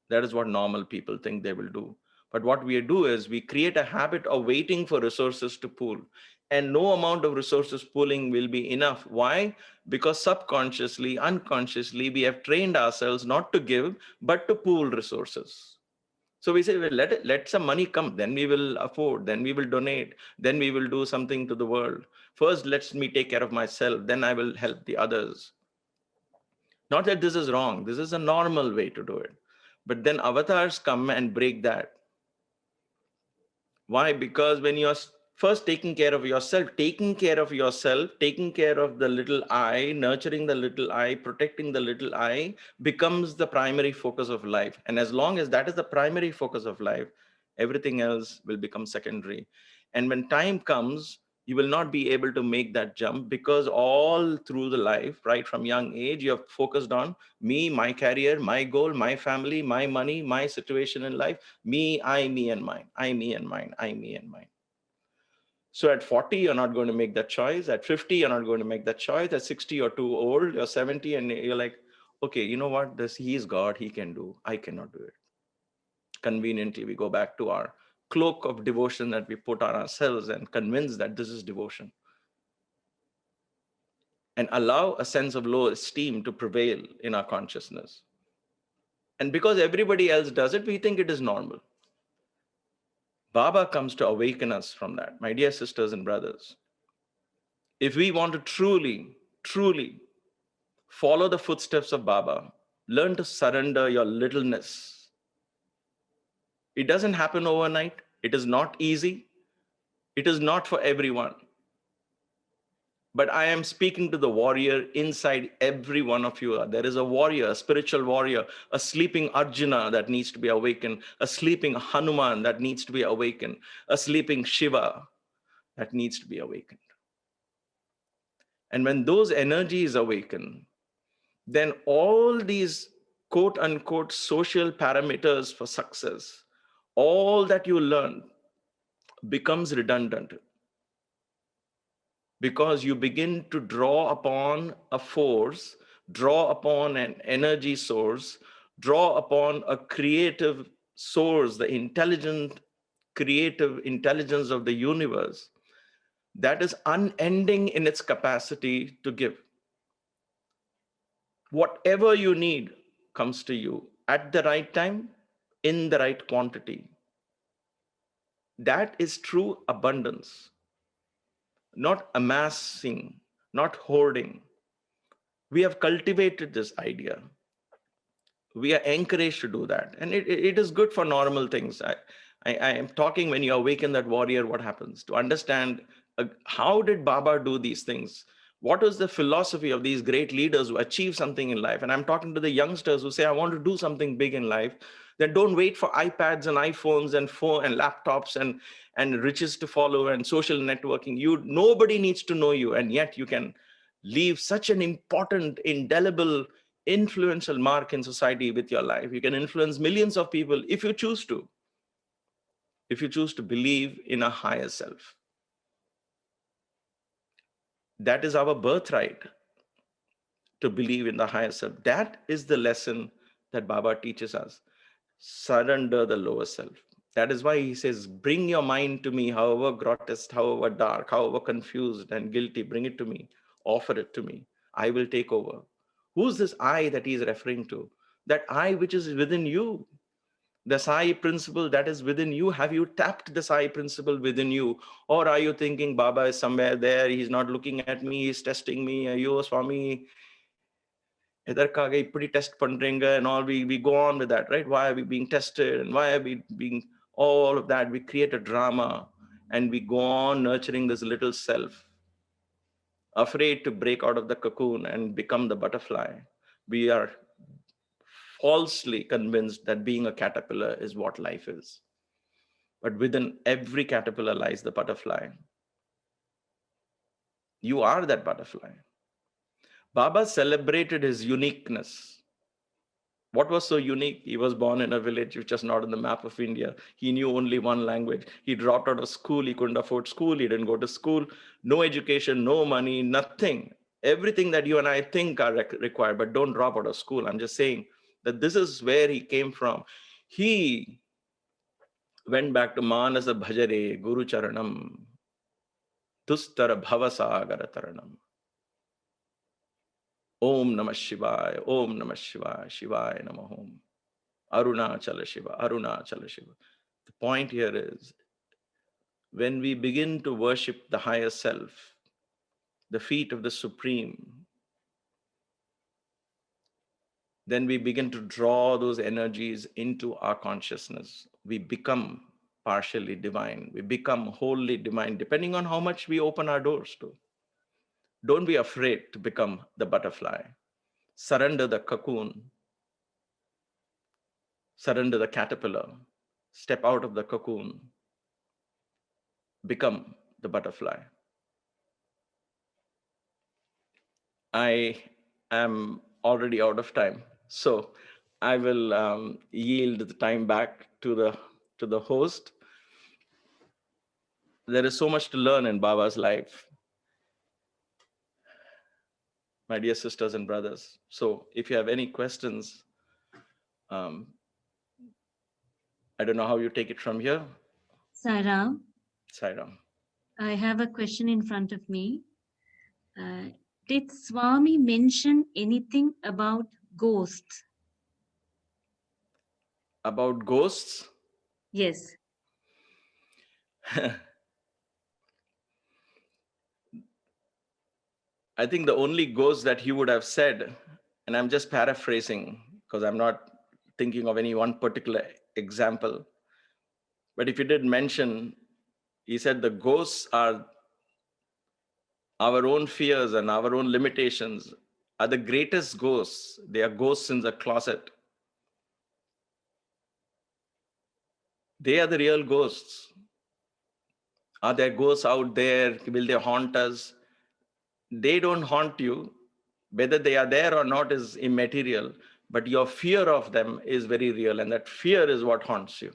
That is what normal people think they will do. But what we do is we create a habit of waiting for resources to pool. And no amount of resources pooling will be enough. Why? Because subconsciously, unconsciously, we have trained ourselves not to give, but to pool resources. So we say, well, let some money come, then we will afford, then we will donate, then we will do something to the world. First, let me take care of myself, then I will help the others. Not that this is wrong, this is a normal way to do it. But then avatars come and break that. Why? Because when you're first taking care of yourself, taking care of the little I, nurturing the little I, protecting the little I, becomes the primary focus of life. And as long as that is the primary focus of life, everything else will become secondary. And when time comes, you will not be able to make that jump, because all through the life, right from young age, you have focused on me, my career, my goal, my family, my money, my situation in life, me, I, me and mine, I, me and mine, I, me and mine. So at 40, you're not going to make that choice. At 50, you're not going to make that choice. At 60, you're too old. You're 70, and you're like, okay, you know what? He's God, he can do. I cannot do it. Conveniently, we go back to our cloak of devotion that we put on ourselves and convince that this is devotion. And allow a sense of low esteem to prevail in our consciousness. And because everybody else does it, we think it is normal. Baba comes to awaken us from that, my dear sisters and brothers. If we want to truly, truly follow the footsteps of Baba, learn to surrender your littleness. It doesn't happen overnight. It is not easy. It is not for everyone. But I am speaking to the warrior inside every one of you. There is a warrior, a spiritual warrior, a sleeping Arjuna that needs to be awakened, a sleeping Hanuman that needs to be awakened, a sleeping Shiva that needs to be awakened. And when those energies awaken, then all these quote unquote social parameters for success, all that you learn becomes redundant, because you begin to draw upon a force, draw upon an energy source, draw upon a creative source, the intelligent, creative intelligence of the universe that is unending in its capacity to give. Whatever you need comes to you at the right time, in the right quantity. That is true abundance. Not amassing, not hoarding. We have cultivated this idea. We are encouraged to do that. And it is good for normal things. I am talking, when you awaken that warrior, what happens? To understand how did Baba do these things? What was the philosophy of these great leaders who achieve something in life? And I'm talking to the youngsters who say, I want to do something big in life. Then don't wait for iPads and iPhones and laptops and riches to follow and social networking. Nobody needs to know you, and yet you can leave such an important, indelible, influential mark in society with your life. You can influence millions of people if you choose to. If you choose to believe in a higher self. That is our birthright, to believe in the higher self. That is the lesson that Baba teaches us. Surrender the lower self. That is why he says, bring your mind to me, however grotesque, however dark, however confused and guilty, bring it to me, offer it to me. I will take over. Who's this I that he is referring to? That I which is within you. The Sai principle that is within you. Have you tapped the Sai principle within you? Or are you thinking Baba is somewhere there, he's not looking at me, he's testing me, ayo Swami, pretty test pandrenga, and all, we go on with that, right? Why are we being tested, and why are we being all of that? We create a drama and we go on nurturing this little self, afraid to break out of the cocoon and become the butterfly. We are falsely convinced that being a caterpillar is what life is. But within every caterpillar lies the butterfly. You are that butterfly. Baba celebrated his uniqueness. What was so unique? He was born in a village which was not on the map of India. He knew only one language. He dropped out of school. He couldn't afford school. He didn't go to school. No education, no money, nothing. Everything that you and I think are required, but don't drop out of school. I'm just saying that this is where he came from. He went back to Manasa Bhajare Guru Charanam Dustara Bhavasagara Taranam. Om Namah Shivaya, Om Namah Shivaya, Shivaya Namah Om. Arunachala Shiva, Arunachala Shiva. The point here is, when we begin to worship the higher self, the feet of the Supreme, then we begin to draw those energies into our consciousness. We become partially divine. We become wholly divine, depending on how much we open our doors to. Don't be afraid to become the butterfly. Surrender the cocoon. Surrender the caterpillar. Step out of the cocoon. Become the butterfly. I am already out of time, so I will yield the time back to the host. There is so much to learn in Baba's life, my dear sisters and brothers. So if you have any questions, I don't know how you take it from here. Sairam, Sairam. I have a question in front of me. Did Swami mention anything about ghosts? About ghosts? Yes. I think the only ghost that he would have said, and I'm just paraphrasing because I'm not thinking of any one particular example, but if he did mention, He said the ghosts are our own fears and our own limitations are the greatest ghosts. They are ghosts in the closet. They are the real ghosts. Are there ghosts out there? Will they haunt us? They don't haunt you. Whether they are there or not is immaterial, but your fear of them is very real, and that fear is what haunts you.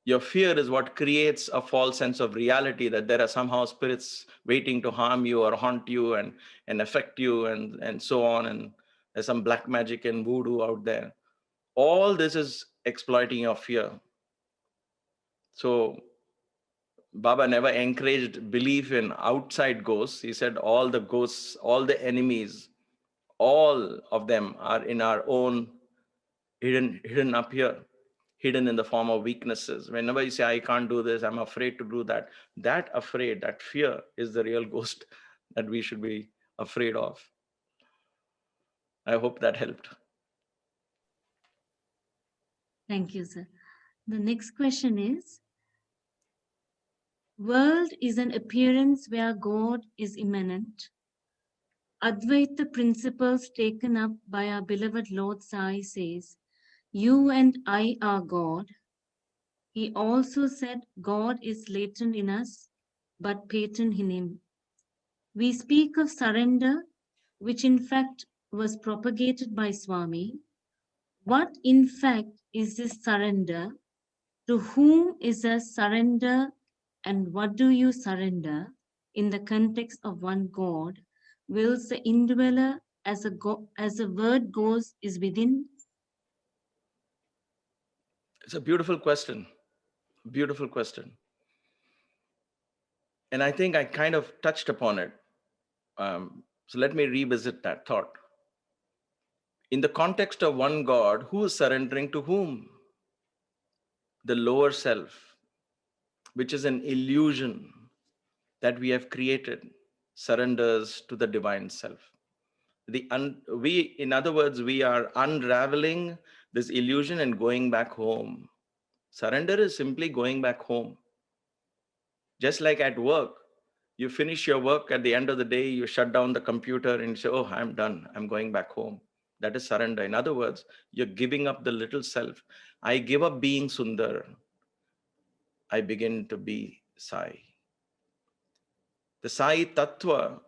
Your fear is what creates a false sense of reality, that there are somehow spirits waiting to harm you or haunt you and affect you and so on. And there's some black magic and voodoo out there. All this is exploiting your fear. So Baba never encouraged belief in outside ghosts. He said all the ghosts, all the enemies, all of them are in our own hidden up here, hidden in the form of weaknesses. Whenever you say, I can't do this, I'm afraid to do that, that fear is the real ghost that we should be afraid of. I hope that helped. Thank you, sir. The next question is, world is an appearance where God is immanent. Advaita principles taken up by our beloved Lord Sai says, you and I are God. He also said God is latent in us, but patent in him. We speak of surrender, which in fact was propagated by Swami. What in fact is this surrender? To whom is a surrender, and what do you surrender in the context of one God? Wills the indweller as a word goes is within? It's a beautiful question. Beautiful question. And I think I kind of touched upon it. So let me revisit that thought. In the context of one God, who is surrendering to whom? The lower self, which is an illusion that we have created, surrenders to the divine self. In other words, we are unraveling this illusion and going back home. Surrender is simply going back home. Just like at work, you finish your work at the end of the day, you shut down the computer and you say, oh, I'm done, I'm going back home. That is surrender. In other words, you're giving up the little self. I give up being Sundar. I begin to be Sai. The Sai Tattva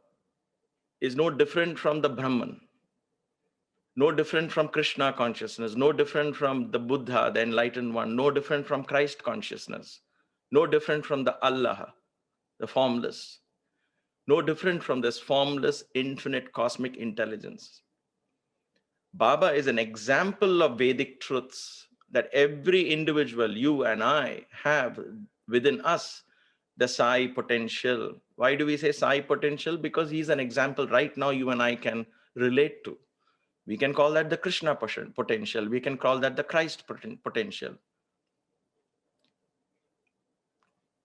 is no different from the Brahman, no different from Krishna consciousness, no different from the Buddha, the enlightened one, no different from Christ consciousness, no different from the Allah, the formless, no different from this formless, infinite cosmic intelligence. Baba is an example of Vedic truths that every individual, you and I, have within us, the Sai potential. Why do we say Sai potential? Because he's an example right now you and I can relate to. We can call that the Krishna potential. We can call that the Christ potential.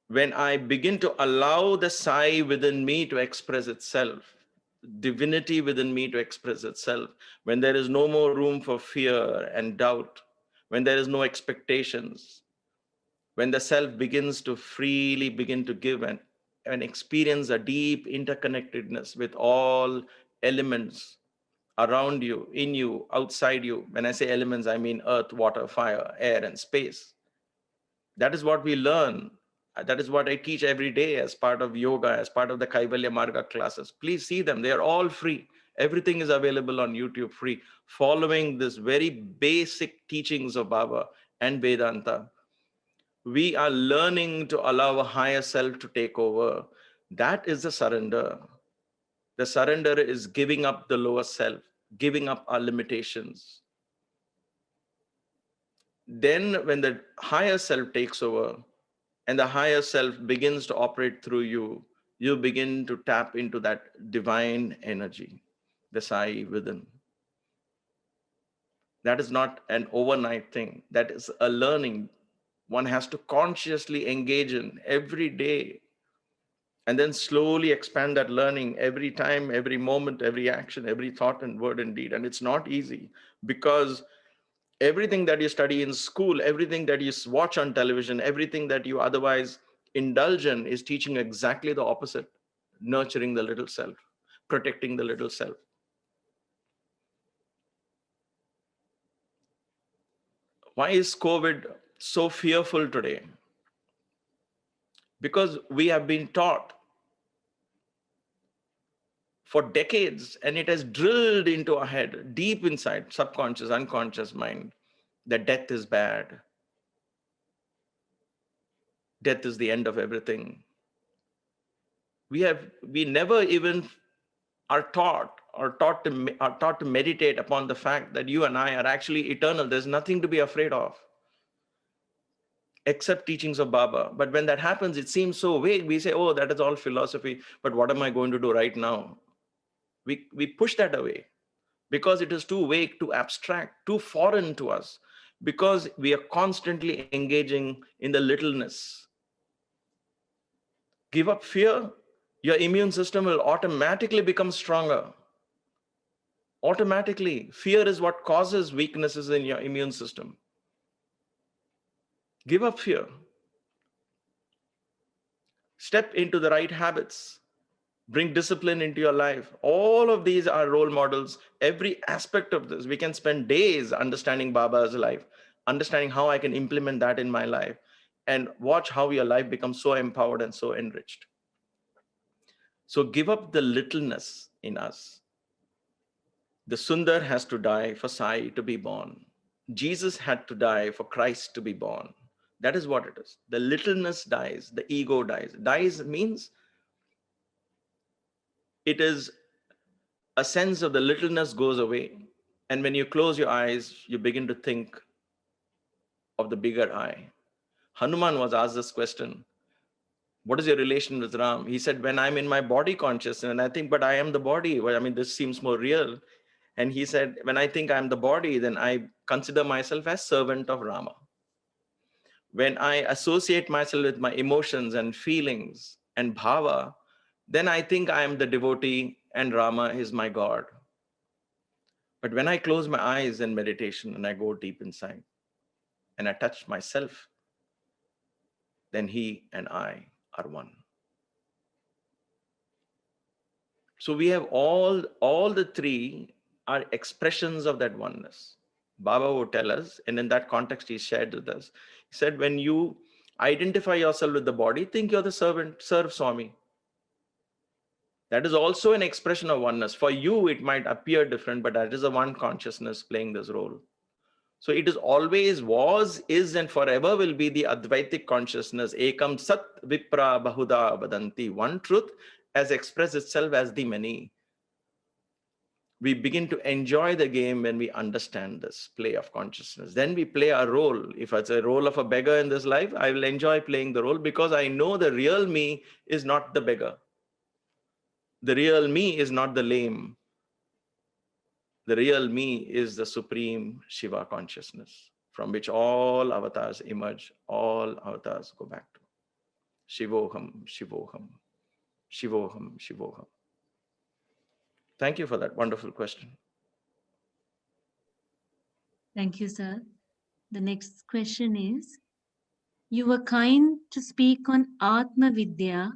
When I begin to allow the Sai within me to express itself, divinity within me to express itself, when there is no more room for fear and doubt, when there is no expectations, when the self begins to freely begin to give and experience a deep interconnectedness with all elements around you, in you, outside you. When I say elements, I mean earth, water, fire, air, and space. That is what we learn. That is what I teach every day as part of yoga, as part of the Kaivalya Marga classes. Please see them. They are all free. Everything is available on YouTube free, following this very basic teachings of Baba and Vedanta. We are learning to allow a higher self to take over. That is the surrender. The surrender is giving up the lower self, giving up our limitations. Then when the higher self takes over and the higher self begins to operate through you, you begin to tap into that divine energy, the Sai within. That is not an overnight thing. That is a learning one has to consciously engage in every day, and then slowly expand that learning every time, every moment, every action, every thought and word and deed. And it's not easy, because everything that you study in school, everything that you watch on television, everything that you otherwise indulgent is teaching exactly the opposite, nurturing the little self, protecting the little self. Why is COVID so fearful today? Because we have been taught for decades, and it has drilled into our head, deep inside, subconscious, unconscious mind, that death is bad. Death is the end of everything. We never even are taught to meditate upon the fact that you and I are actually eternal. There's nothing to be afraid of, except teachings of Baba. But when that happens, it seems so vague. We say, oh, that is all philosophy, but what am I going to do right now? We push that away because it is too vague, too abstract, too foreign to us, because we are constantly engaging in the littleness. Give up fear, your immune system will automatically become stronger. Automatically. Fear is what causes weaknesses in your immune system. Give up fear. Step into the right habits. Bring discipline into your life. All of these are role models. Every aspect of this, we can spend days understanding Baba's life, understanding how I can implement that in my life, and watch how your life becomes so empowered and so enriched. So give up the littleness in us. The Sundar has to die for Sai to be born. Jesus had to die for Christ to be born. That is what it is. The littleness dies, the ego dies. Dies means it is a sense of the littleness goes away. And when you close your eyes, you begin to think of the bigger I. Hanuman was asked this question: what is your relation with Ram? He said, when I'm in my body consciousness, and I think, but I am the body. Well, I mean, this seems more real. And he said, when I think I'm the body, then I consider myself as servant of Rama. When I associate myself with my emotions and feelings and bhava, then I think I am the devotee and Rama is my God. But when I close my eyes in meditation and I go deep inside and I touch myself, then he and I are one. So we have all the three are expressions of that oneness. Baba would tell us, and in that context he shared with us. He said, when you identify yourself with the body, think you're the servant, serve Swami. That is also an expression of oneness. For you, it might appear different, but that is a one consciousness playing this role. So it is always, was, is, and forever will be the Advaitic consciousness, Ekam Sat Vipra Bahuda Vadanti, one truth as expressed itself as the many. We begin to enjoy the game when we understand this play of consciousness. Then we play our role. If it's a role of a beggar in this life, I will enjoy playing the role because I know the real me is not the beggar. The real me is not the lame. The real me is the supreme Shiva consciousness from which all avatars emerge, all avatars go back to. Shivoham, Shivoham, Shivoham, Shivoham. Thank you for that wonderful question. Thank you, sir. The next question is, you were kind to speak on Atma Vidya,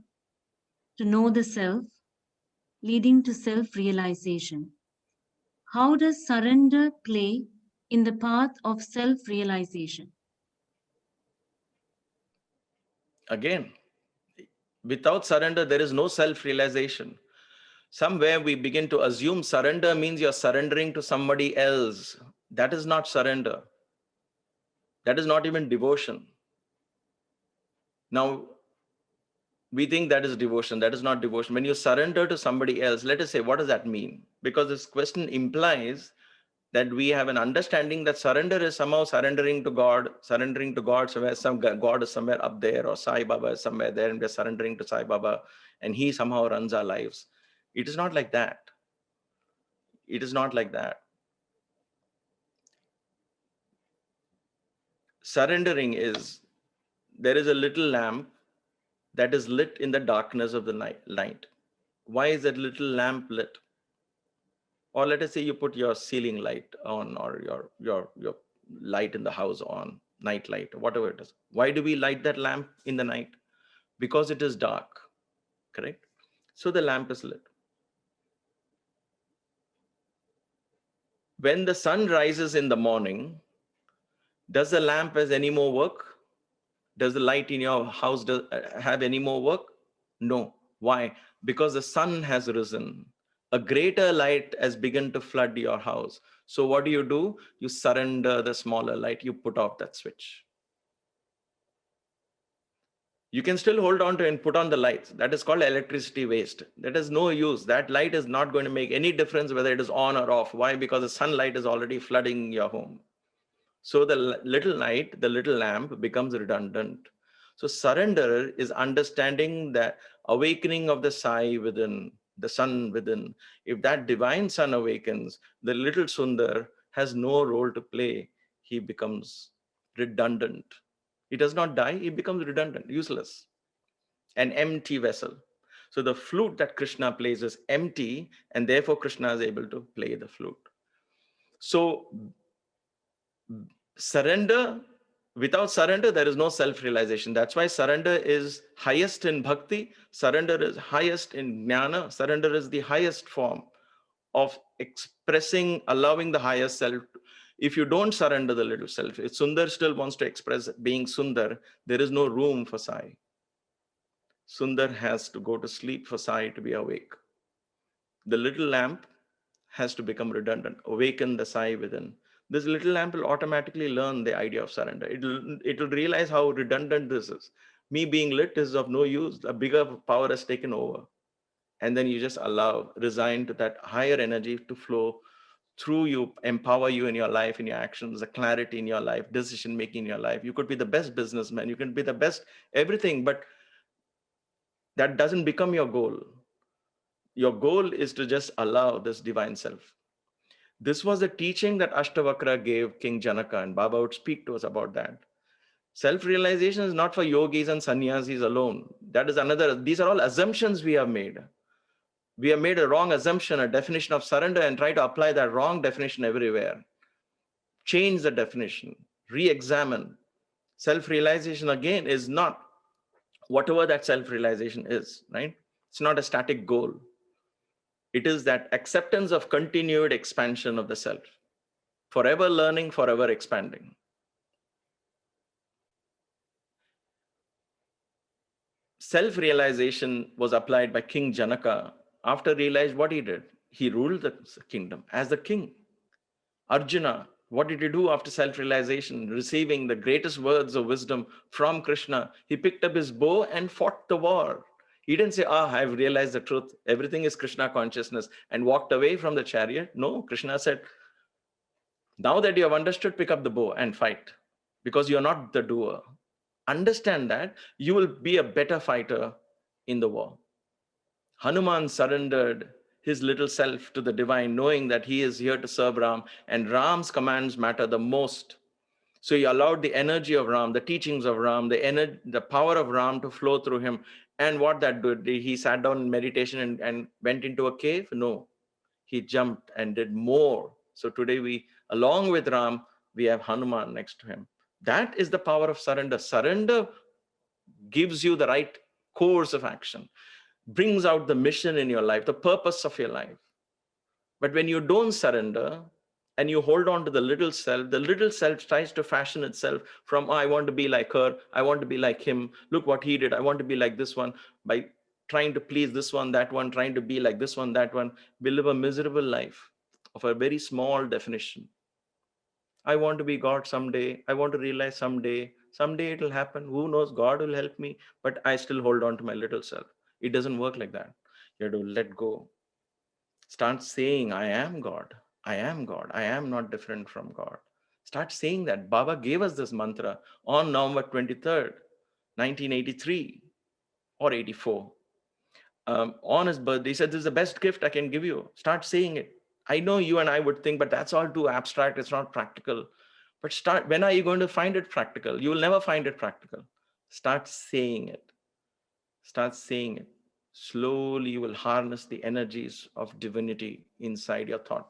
to know the self, leading to self-realization. How does surrender play in the path of self-realization? Again, without surrender, there is no self-realization. Somewhere we begin to assume surrender means you're surrendering to somebody else. That is not surrender. That is not even devotion. Now, we think that is devotion. That is not devotion. When you surrender to somebody else, let us say, what does that mean? Because this question implies that we have an understanding that surrender is somehow surrendering to God somewhere, some God is somewhere up there, or Sai Baba is somewhere there, and we're surrendering to Sai Baba, and he somehow runs our lives. It is not like that. It is not like that. Surrendering is, there is a little lamp that is lit in the darkness of the night. Why is that little lamp lit? Or let us say you put your ceiling light on, or your light in the house on, night light, whatever it is. Why do we light that lamp in the night? because it is dark, correct? So the lamp is lit. When the sun rises in the morning, does the lamp has any more work? Does the light in your house have any more work? No. Why? Because the sun has risen. A greater light has begun to flood your house. So what do? You surrender the smaller light. You put off that switch. You can still hold on to and put on the lights. That is called electricity waste. That is no use. That light is not going to make any difference whether it is on or off. Why? Because the sunlight is already flooding your home. So the little light, the little lamp becomes redundant. So surrender is understanding that awakening of the Sai within, the sun within. If that divine sun awakens, the little Sundar has no role to play. He becomes redundant. He does not die, he becomes redundant, useless, an empty vessel. So the flute that Krishna plays is empty, and therefore Krishna is able to play the flute. So surrender, without surrender, there is no self-realization. That's why surrender is highest in bhakti, surrender is highest in jnana, surrender is the highest form of expressing, allowing the higher self. If you don't surrender the little self, if Sundar still wants to express being Sundar, there is no room for Sai. Sundar has to go to sleep for Sai to be awake. The little lamp has to become redundant, awaken the Sai within. This little lamp will automatically learn the idea of surrender. It'll realize how redundant this is. Me being lit is of no use. A bigger power has taken over. And then you just allow, resign to that higher energy to flow through you, empower you in your life, in your actions, the clarity in your life, decision making in your life. You could be the best businessman, you can be the best everything, but that doesn't become your goal. Your goal is to just allow this divine self. This was the teaching that Ashtavakra gave King Janaka, and Baba would speak to us about that. Self-realization is not for yogis and sannyasis alone. That is another, these are all assumptions we have made. We have made a wrong assumption, a definition of surrender, and try to apply that wrong definition everywhere. Change the definition, re-examine. Self-realization again is not whatever that self-realization is, right? It's not a static goal. It is that acceptance of continued expansion of the self. Forever learning, forever expanding. Self-realization was applied by King Janaka after realized what he did. He ruled the kingdom as the king. Arjuna, what did he do after self-realization, receiving the greatest words of wisdom from Krishna? He picked up his bow and fought the war. He didn't say, I've realized the truth. Everything is Krishna consciousness, and walked away from the chariot. No, Krishna said, now that you have understood, pick up the bow and fight, because you're not the doer. Understand that, you will be a better fighter in the war. Hanuman surrendered his little self to the divine, knowing that he is here to serve Ram, and Ram's commands matter the most. So he allowed the energy of Ram, the teachings of Ram, the power of Ram to flow through him. And what that did, he sat down in meditation and went into a cave? No, he jumped and did more. So today along with Ram, we have Hanuman next to him. That is the power of surrender. Surrender gives you the right course of action, brings out the mission in your life, the purpose of your life. But when you don't surrender and you hold on to the little self tries to fashion itself from, I want to be like her, I want to be like him, look what he did, I want to be like this one, by trying to please this one, that one, trying to be like this one, that one. We live a miserable life of a very small definition. I want to be God someday. I want to realize someday. Someday it will happen. Who knows? God will help me. But I still hold on to my little self. It doesn't work like that. You have to let go. Start saying, I am God. I am God. I am not different from God. Start saying that. Baba gave us this mantra on November 23rd, 1983 or 84. On his birthday, he said, this is the best gift I can give you. Start saying it. I know you and I would think, but that's all too abstract. It's not practical. But when are you going to find it practical? You will never find it practical. Start saying it. Start saying it. Slowly you will harness the energies of divinity inside your thought,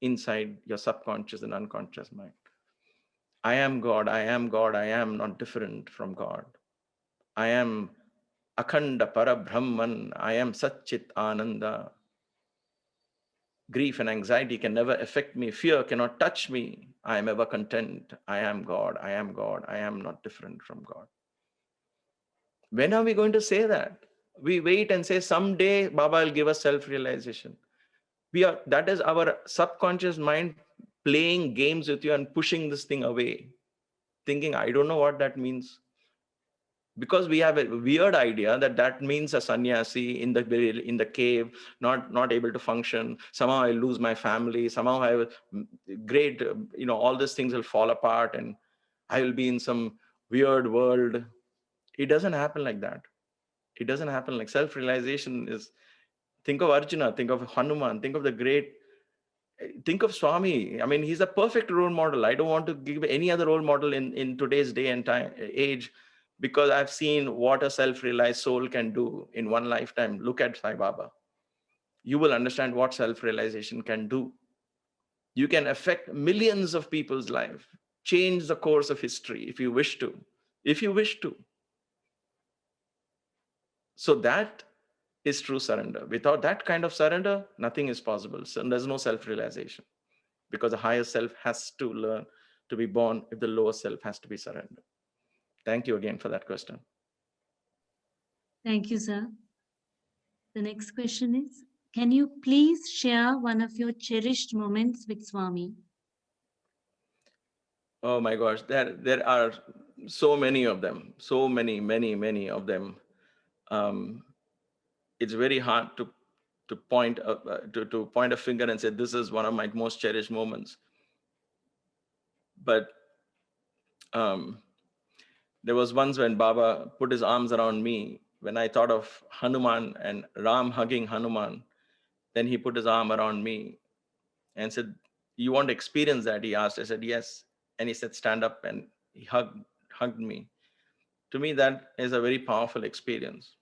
inside your subconscious and unconscious mind. I am God. I am God. I am not different from God. I am Akhanda Parabrahman, I am Satchit Ananda. Grief and anxiety can never affect me. Fear cannot touch me. I am ever content. I am God. I am God. I am not different from God. When are we going to say that? We wait and say someday Baba will give us self-realization. That is our subconscious mind playing games with you and pushing this thing away, thinking, I don't know what that means. Because we have a weird idea that means a sannyasi in the cave, not able to function. Somehow I lose my family. Somehow I will great, all these things will fall apart and I will be in some weird world. It doesn't happen like that. It doesn't happen like self-realization is. Think of Arjuna, think of Hanuman, think of Swami. I mean, he's a perfect role model. I don't want to give any other role model in today's day and time age, because I've seen what a self-realized soul can do in one lifetime. Look at Sai Baba. You will understand what self-realization can do. You can affect millions of people's life, change the course of history if you wish to. If you wish to. So that is true surrender. Without that kind of surrender, nothing is possible. So there's no self-realization, because the higher self has to learn to be born if the lower self has to be surrendered. Thank you again for that question. Thank you, sir. The next question is, can you please share one of your cherished moments with Swami? Oh my gosh, there are so many of them, so many of them. It's very hard to point to point a finger and say this is one of my most cherished moments. But there was once when Baba put his arms around me. When I thought of Hanuman and Ram hugging Hanuman, then he put his arm around me and said, "You want to experience that?" He asked. I said, "Yes." And he said, "Stand up," and he hugged me. To me, that is a very powerful experience.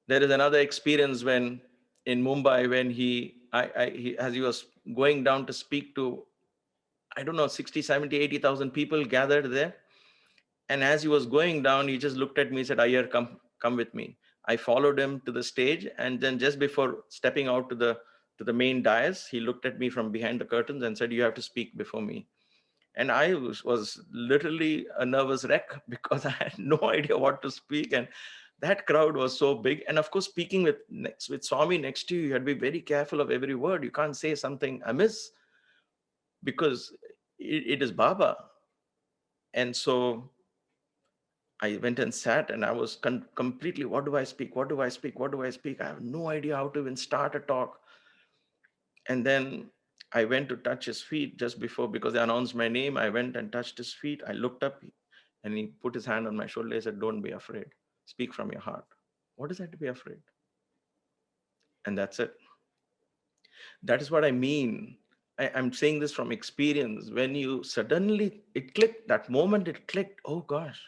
There is another experience when in Mumbai, when he as he was going down to speak to, I don't know, 60, 70, 80,000 people gathered there. And as he was going down, he just looked at me and said, "Iyer, come with me." I followed him to the stage. And then just before stepping out to the main dais, he looked at me from behind the curtains and said, "You have to speak before me." And I was literally a nervous wreck because I had no idea what to speak. And that crowd was so big. And of course, speaking with Swami next to you, you had to be very careful of every word. You can't say something amiss because it is Baba. And so I went and sat, and I was completely, what do I speak? What do I speak? What do I speak? I have no idea how to even start a talk. And then I went to touch his feet just before, because they announced my name. I went and touched his feet. I looked up and he put his hand on my shoulder. He said, "Don't be afraid. Speak from your heart." What is that to be afraid? And that's it. That is what I mean. I'm saying this from experience. When you suddenly, it clicked, that moment it clicked, oh gosh,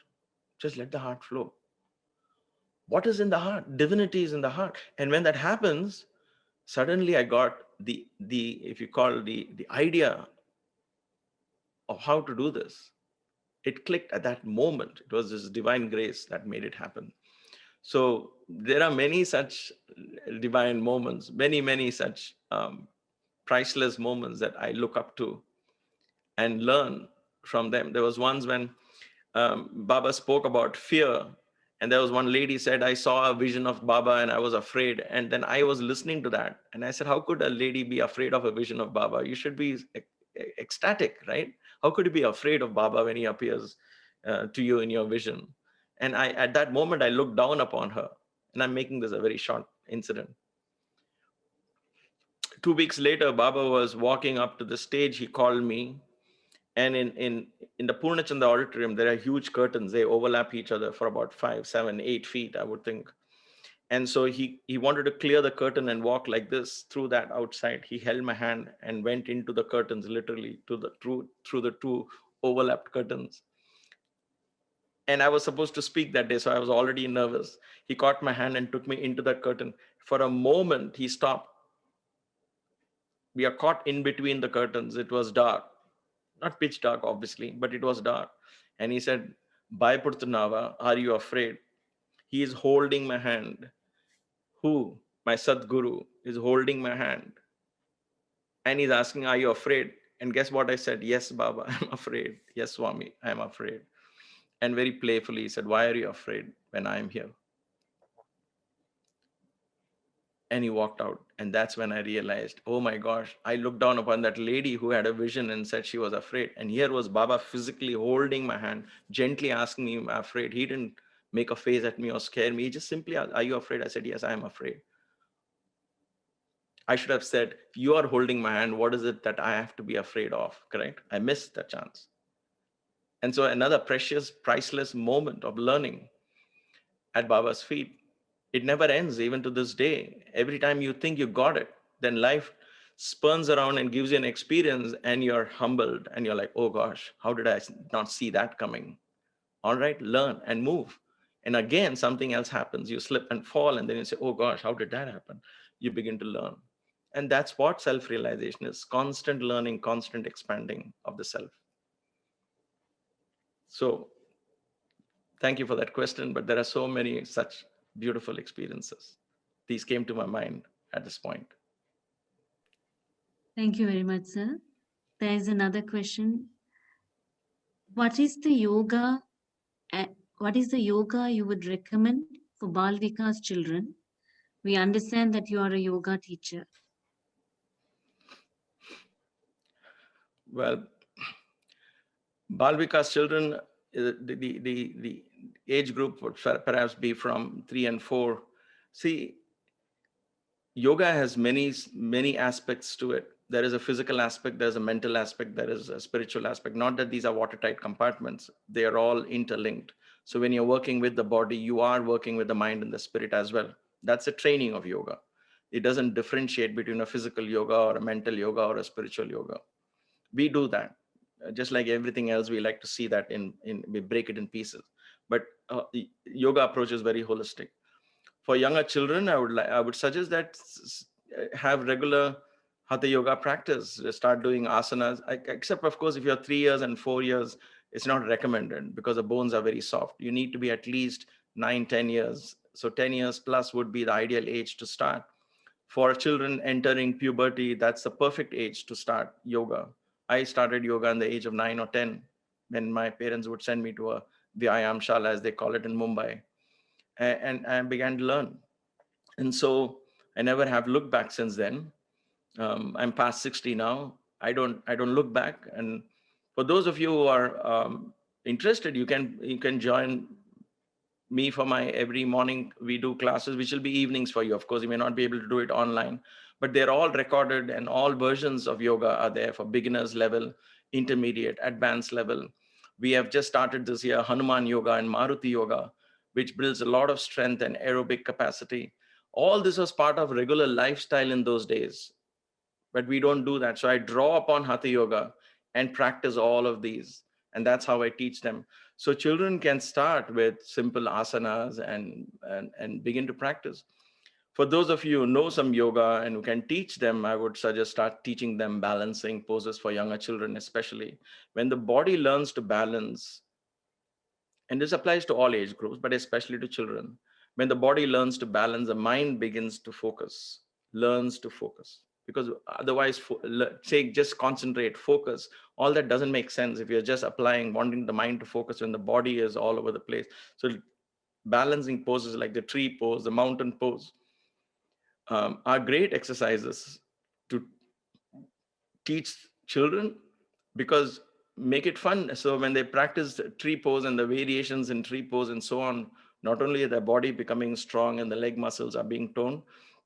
just let the heart flow. What is in the heart? Divinity is in the heart. And when that happens, suddenly I got the if you call the idea of how to do this. It clicked at that moment. It was this divine grace that made it happen. So there are many such divine moments, many such priceless moments that I look up to and learn from them. There was once when Baba spoke about fear, and there was one lady said, "I saw a vision of Baba and I was afraid." And then I was listening to that and I said, how could a lady be afraid of a vision of Baba? You should be ecstatic, right? How could you be afraid of Baba when he appears to you in your vision? And at that moment, I looked down upon her. And I'm making this a very short incident. 2 weeks later, Baba was walking up to the stage. He called me. And in the Purnachanda auditorium, there are huge curtains. They overlap each other for about 5, 7, 8 feet, I would think. And so he wanted to clear the curtain and walk like this through that outside. He held my hand and went into the curtains, literally through the two overlapped curtains. And I was supposed to speak that day, so I was already nervous. He caught my hand and took me into that curtain. For a moment, he stopped. We are caught in between the curtains. It was dark. Not pitch dark, obviously, but it was dark. And he said, Bhayapurtanava, are you afraid? He is holding my hand. Who? My Sadguru is holding my hand. And he's asking, are you afraid? And guess what I said? Yes, Baba, I'm afraid. Yes, Swami, I'm afraid. And very playfully he said, why are you afraid when I'm here? And he walked out. And that's when I realized, oh my gosh, I looked down upon that lady who had a vision and said she was afraid. And here was Baba physically holding my hand, gently asking me, am I afraid? He didn't make a face at me or scare me. He just simply asked, are you afraid? I said, yes, I am afraid. I should have said, you are holding my hand. What is it that I have to be afraid of? Correct? I missed that chance. And so another precious, priceless moment of learning at Baba's feet. It never ends, even to this day. Every time you think you got it, then life spurns around and gives you an experience and you're humbled and you're like, oh gosh, how did I not see that coming? All right, learn and move. And again, something else happens. You slip and fall and then you say, oh gosh, how did that happen? You begin to learn. And that's what self-realization is, constant learning, constant expanding of the self. So thank you for that question, but there are so many such beautiful experiences. These came to my mind at this point. Thank you very much, sir. There is another question. What is the yoga you would recommend for Bal Vikas children? We understand that you are a yoga teacher. Well, Bal Vikas children, the age group would perhaps be from 3 and 4. See, yoga has many aspects to it. There is a physical aspect, there's a mental aspect, there is a spiritual aspect. Not that these are watertight compartments, they are all interlinked. So when you're working with the body, you are working with the mind and the spirit as well. That's a training of yoga. It doesn't differentiate between a physical yoga or a mental yoga or a spiritual yoga. We do that. Just like everything else, we like to see that we break it in pieces. But yoga approach is very holistic. For younger children, I would suggest that have regular hatha yoga practice. Start doing asanas. Except of course, if you're 3 years and 4 years, it's not recommended because the bones are very soft. You need to be at least 9-10 years. So 10 years plus would be the ideal age to start. For children entering puberty, that's the perfect age to start yoga. I started yoga in the age of 9 or 10 when my parents would send me to a Vyayam Shala, as they call it in Mumbai. And I began to learn. And so I never have looked back since then. I'm past 60 now. I don't look back. And for those of you who are interested, you can join me for my every morning. We do classes, which will be evenings for you. Of course, you may not be able to do it online, but they're all recorded and all versions of yoga are there for beginners level, intermediate, advanced level. We have just started this year Hanuman Yoga and Maruti Yoga, which builds a lot of strength and aerobic capacity. All this was part of regular lifestyle in those days, but we don't do that. So I draw upon Hatha Yoga and practice all of these. And that's how I teach them. So children can start with simple asanas and begin to practice. For those of you who know some yoga and who can teach them, I would suggest start teaching them balancing poses for younger children, especially. When the body learns to balance, and this applies to all age groups, but especially to children. When the body learns to balance, the mind begins to focus, learns to focus. Because otherwise, say just concentrate, focus, all that doesn't make sense if you're just applying, wanting the mind to focus when the body is all over the place. So balancing poses like the tree pose, the mountain pose, are great exercises to teach children, because make it fun. So when they practice tree pose and the variations in tree pose and so on, not only their body becoming strong and the leg muscles are being toned,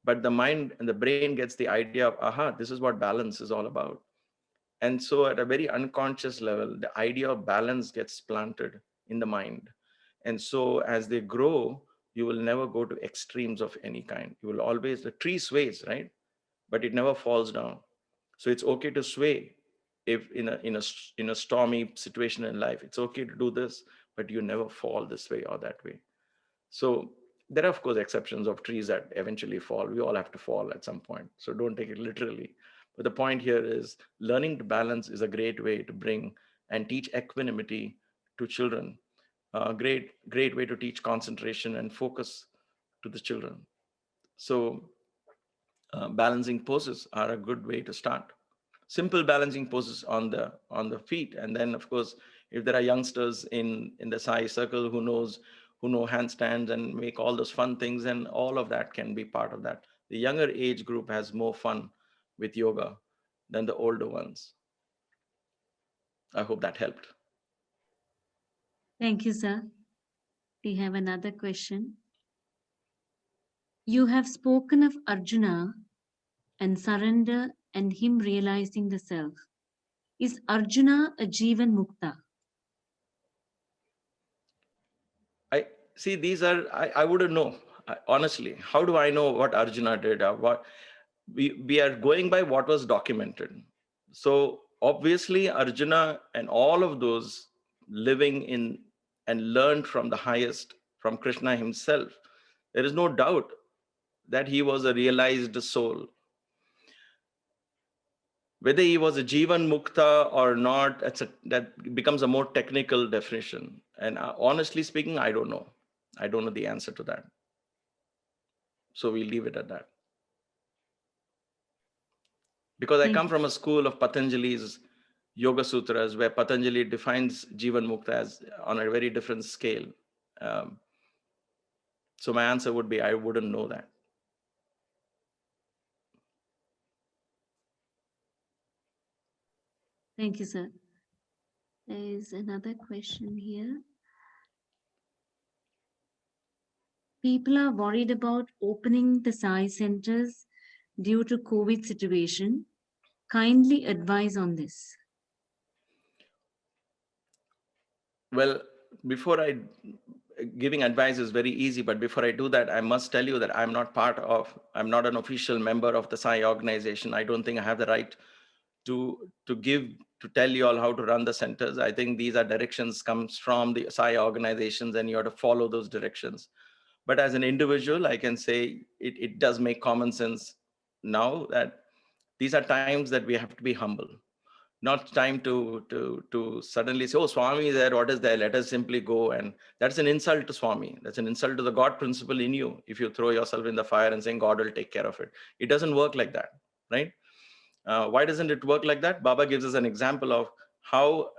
but the mind and the brain gets the idea of, aha, this is what balance is all about. And so at a very unconscious level, the idea of balance gets planted in the mind. And so as they grow, you will never go to extremes of any kind. You will always, the tree sways, right? But it never falls down. So it's okay to sway if in a stormy situation in life. It's okay to do this, but you never fall this way or that way. So there are of course exceptions of trees that eventually fall. We all have to fall at some point. So don't take it literally. But the point here is learning to balance is a great way to bring and teach equanimity to children. great way to teach concentration and focus to the children. So balancing poses are a good way to start. Simple balancing poses on the feet, and then of course, if there are youngsters in the Sai circle who know handstands and make all those fun things, and all of that can be part of that. The younger age group has more fun with yoga than the older ones. I hope that helped. Thank you, sir. We have another question. You have spoken of Arjuna and surrender and him realizing the self. Is Arjuna a Jivan Mukta? I see these are I wouldn't know. Honestly, how do I know what Arjuna did? What we are going by what was documented. So obviously Arjuna and all of those living in and learned from the highest, from Krishna himself, there is no doubt that he was a realized soul. Whether he was a Jivan Mukta or not, that becomes a more technical definition. And honestly speaking, I don't know. I don't know the answer to that. So we leave it at that. Because I come from a school of Patanjali's Yoga Sutras, where Patanjali defines Jivan Mukta as on a very different scale. So my answer would be, I wouldn't know that. Thank you, sir. There is another question here. People are worried about opening the Sai centers due to COVID situation. Kindly advise on this. Well, giving advice is very easy, but before I do that, I must tell you that I'm not an official member of the Sai organization. I don't think I have the right to tell you all how to run the centers. I think these are directions comes from the Sai organizations, and you have to follow those directions. But as an individual, I can say it does make common sense now that these are times that we have to be humble. Not time to suddenly say, oh, Swami is there, what is there? Let us simply go. And that's an insult to Swami. That's an insult to the God principle in you. If you throw yourself in the fire and saying God will take care of it. It doesn't work like that, right? Why doesn't it work like that? Baba gives us an example of how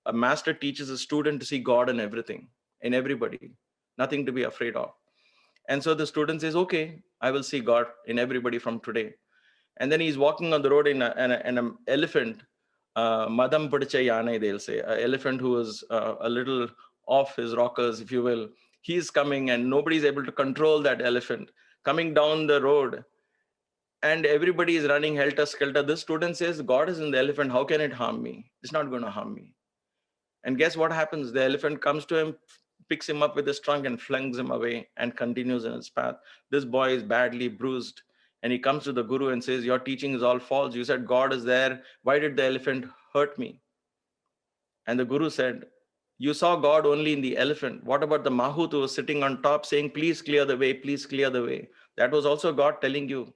a master teaches a student to see God in everything, in everybody, nothing to be afraid of. And so the student says, okay, I will see God in everybody from today. And then he's walking on the road in an elephant, Madam Padicha Yane, they'll say, an elephant who is a little off his rockers, if you will. He's coming and nobody's able to control that elephant coming down the road. And everybody is running helter-skelter. This student says, God is in the elephant. How can it harm me? It's not going to harm me. And guess what happens? The elephant comes to him, picks him up with his trunk and flings him away and continues in his path. This boy is badly bruised. And he comes to the guru and says, your teaching is all false. You said God is there. Why did the elephant hurt me? And the guru said, you saw God only in the elephant. What about the Mahut who was sitting on top saying, please clear the way, please clear the way? That was also God telling you.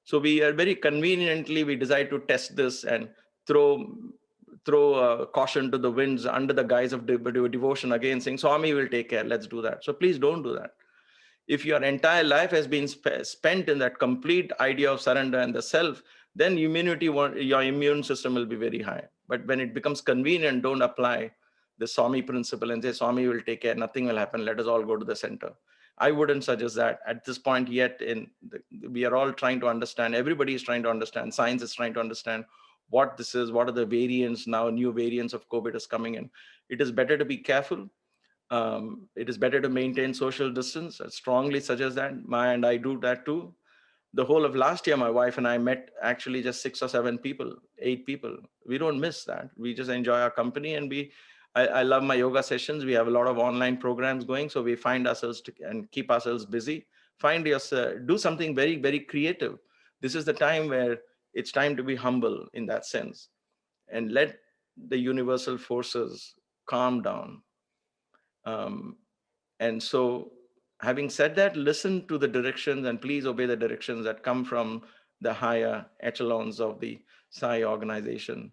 So we are very conveniently, we decide to test this and throw caution to the winds under the guise of devotion again, saying, Swami will take care, let's do that. So please don't do that. If your entire life has been spent in that complete idea of surrender and the self, then your immune system will be very high. But when it becomes convenient, don't apply the Swami principle and say, Swami will take care, nothing will happen, let us all go to the center. I wouldn't suggest that at this point yet. We are all trying to understand, everybody is trying to understand, science is trying to understand what this is, what are the variants now, new variants of COVID is coming in. It is better to be careful. It is better to maintain social distance. I strongly suggest that. And I do that too. The whole of last year, my wife and I met actually just 6 or 7 people, 8 people. We don't miss that. We just enjoy our company, and I love my yoga sessions. We have a lot of online programs going. So we find ourselves and keep ourselves busy. Do something very, very creative. This is the time where it's time to be humble in that sense and let the universal forces calm down. And so having said that, listen to the directions and please obey the directions that come from the higher echelons of the Sai organization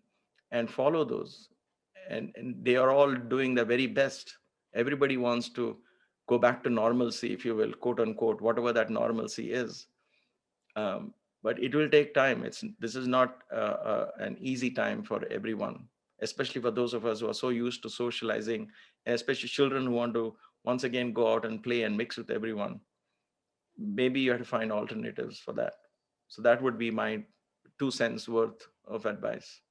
and follow those. and they are all doing their very best. Everybody wants to go back to normalcy, if you will, quote unquote, whatever that normalcy is. But it will take time. This is not an easy time for everyone, especially for those of us who are so used to socializing, and especially children who want to once again go out and play and mix with everyone. Maybe you have to find alternatives for that. So that would be my 2 cents worth of advice.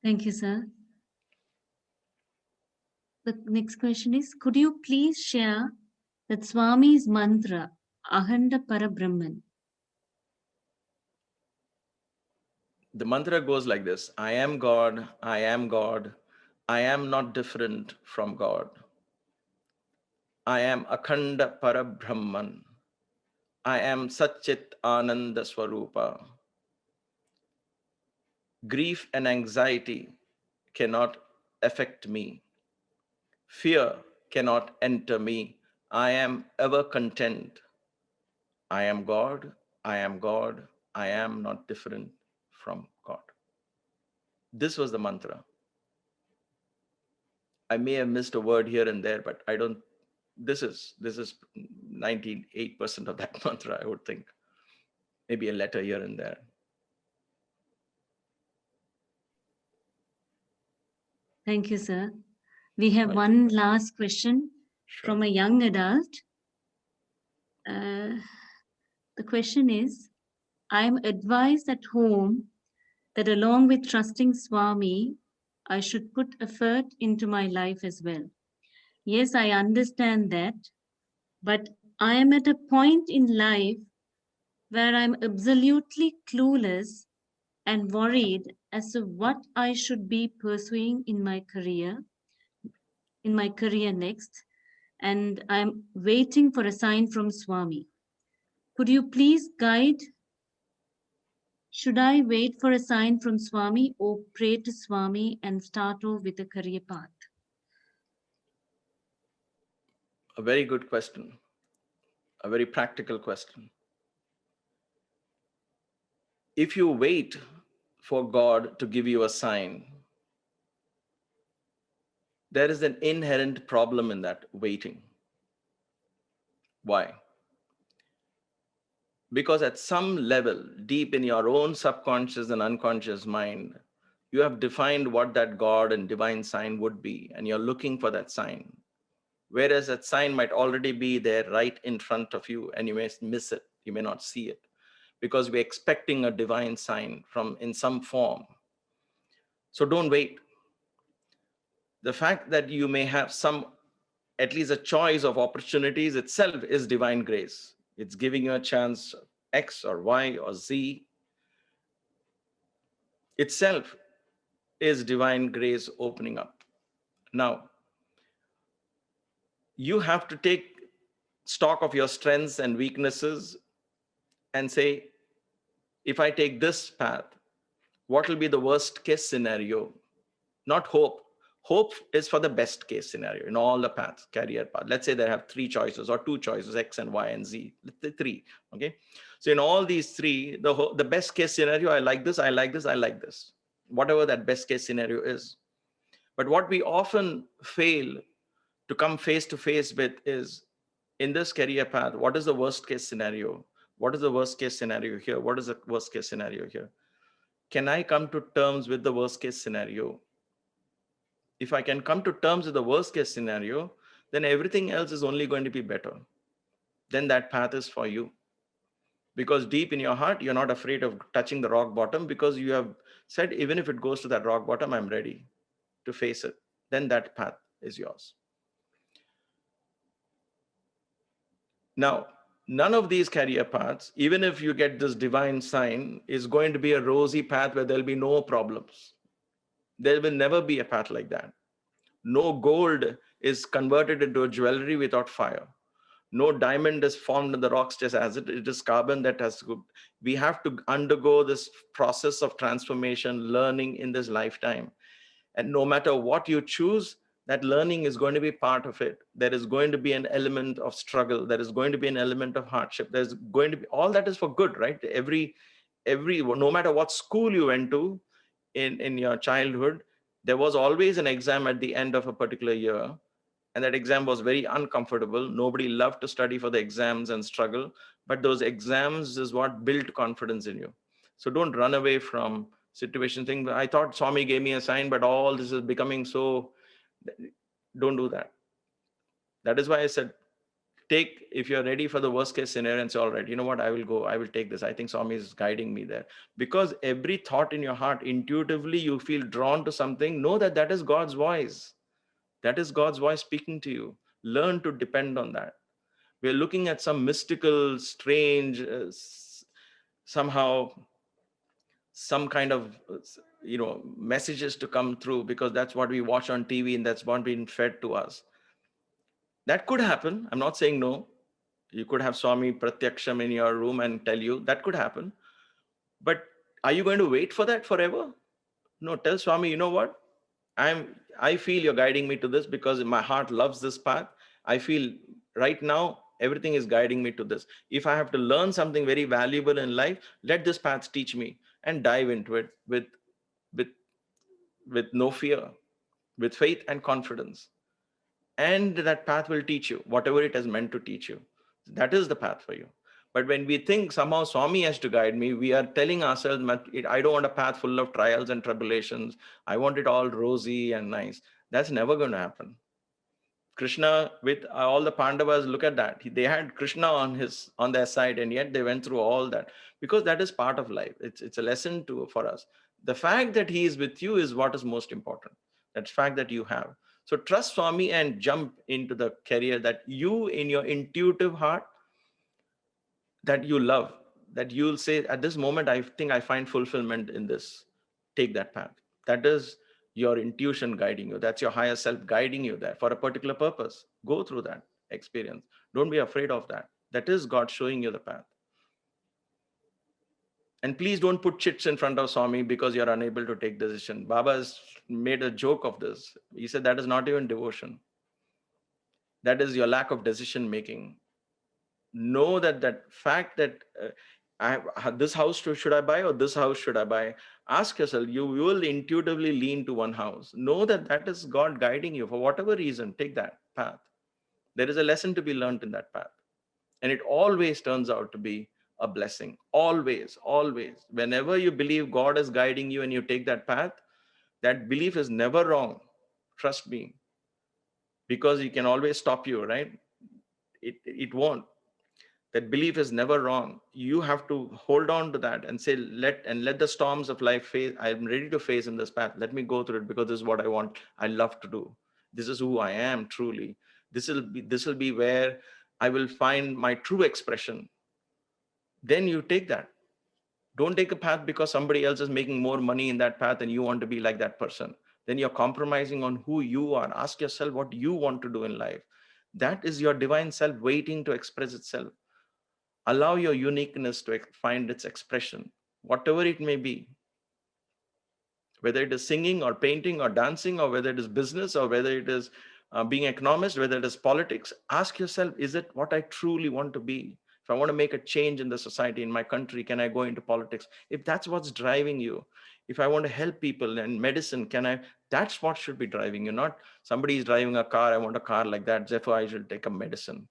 Thank you, sir. The next question is, could you please share that Swami's mantra, Ahanda Parabrahman? The mantra goes like this: I am God, I am God, I am not different from God. I am Akhanda Parabrahman. I am Satchit Ananda Swarupa. Grief and anxiety cannot affect me. Fear cannot enter me. I am ever content. I am God, I am God, I am not different from God. This was the mantra. I may have missed a word here and there, but I don't, this is 98% of that mantra, I would think. Maybe a letter here and there. Thank you, sir. We have one last question from a young adult. The question is, I am advised at home that along with trusting Swami, I should put effort into my life as well. Yes, I understand that, but I am at a point in life where I'm absolutely clueless and worried as to what I should be pursuing in my career next, and I'm waiting for a sign from Swami. Could you please guide? Should I wait for a sign from Swami or pray to Swami and start off with a career path? A very good question. A very practical question. If you wait for God to give you a sign, there is an inherent problem in that waiting. Why? Because at some level, deep in your own subconscious and unconscious mind, you have defined what that God and divine sign would be, and you're looking for that sign. Whereas that sign might already be there right in front of you, and you may miss it, you may not see it, because we're expecting a divine sign from in some form. So don't wait. The fact that you may have at least a choice of opportunities itself is divine grace. It's giving you a chance, X or Y or Z itself is divine grace opening up. Now, you have to take stock of your strengths and weaknesses and say, if I take this path, what will be the worst case scenario? Not hope. Hope is for the best case scenario in all the paths, career path. Let's say they have 3 choices or 2 choices, X and Y and Z. Let's say 3, okay? So in all these 3, the best case scenario, I like this, I like this, I like this. Whatever that best case scenario is. But what we often fail to come face to face with is, in this career path, what is the worst case scenario? What is the worst case scenario here? What is the worst case scenario here? Can I come to terms with the worst case scenario? If I can come to terms with the worst case scenario, then everything else is only going to be better. Then that path is for you. Because deep in your heart, you're not afraid of touching the rock bottom, because you have said, even if it goes to that rock bottom, I'm ready to face it. Then that path is yours. Now, none of these career paths, even if you get this divine sign, is going to be a rosy path where there'll be no problems. There will never be a path like that. No gold is converted into a jewelry without fire. No diamond is formed in the rocks just as it. It is carbon that has to, we have to undergo this process of transformation, learning in this lifetime. And no matter what you choose, that learning is going to be part of it. There is going to be an element of struggle. There is going to be an element of hardship. There's going to be, all that is for good, right? Every no matter what school you went to in your childhood, there was always an exam at the end of a particular year. And that exam was very uncomfortable. Nobody loved to study for the exams and struggle, but those exams is what built confidence in you. So don't run away from situation thing. I thought Swami gave me a sign, but all this is becoming so, don't do that. That is why I said, if you're ready for the worst case scenario and say, all right, you know what, I will take this. I think Swami is guiding me there. Because every thought in your heart, intuitively, you feel drawn to something. Know that that is God's voice. That is God's voice speaking to you. Learn to depend on that. We're looking at some mystical, strange, somehow, some kind of, messages to come through, because that's what we watch on TV and that's what being fed to us. That could happen. I'm not saying no. You could have Swami Pratyaksham in your room and tell you that could happen. But are you going to wait for that forever? No, tell Swami, you know what? I feel you're guiding me to this because my heart loves this path. I feel right now everything is guiding me to this. If I have to learn something very valuable in life, let this path teach me, and dive into it with no fear, with faith and confidence. And that path will teach you whatever it has meant to teach you. That is the path for you. But when we think somehow Swami has to guide me, we are telling ourselves, I don't want a path full of trials and tribulations. I want it all rosy and nice. That's never going to happen. Krishna, with all the Pandavas, look at that. They had Krishna on their side, and yet they went through all that, because that is part of life. It's a lesson for us. The fact that he is with you is what is most important. That fact that you have. So trust Swami and jump into the career that you, in your intuitive heart, that you love, that you'll say, at this moment, I think I find fulfillment in this. Take that path. That is your intuition guiding you. That's your higher self guiding you there for a particular purpose. Go through that experience. Don't be afraid of that. That is God showing you the path. And please don't put chits in front of Swami because you're unable to take decision. Baba has made a joke of this. He said that is not even devotion. That is your lack of decision making. Know that fact that this house should I buy, or this house should I buy? Ask yourself. You will intuitively lean to one house. Know that is God guiding you for whatever reason. Take that path. There is a lesson to be learned in that path, and it always turns out to be a blessing. Always. Whenever you believe God is guiding you and you take that path, that belief is never wrong. Trust me, because He can always stop you, right? It won't. That belief is never wrong. You have to hold on to that and say, let the storms of life face. I'm ready to face in this path. Let me go through it, because this is what I want. I love to do. This is who I am truly. This will be where I will find my true expression. Then you take that. Don't take a path because somebody else is making more money in that path and you want to be like that person. Then you're compromising on who you are. Ask yourself what you want to do in life. That is your divine self waiting to express itself. Allow your uniqueness to find its expression, whatever it may be. Whether it is singing or painting or dancing, or whether it is business, or whether it is being economist, whether it is politics, ask yourself, is it what I truly want to be? If I want to make a change in the society, in my country, can I go into politics? If that's what's driving you, if I want to help people in medicine, that's what should be driving you, not somebody is driving a car, I want a car like that, therefore I should take a medicine.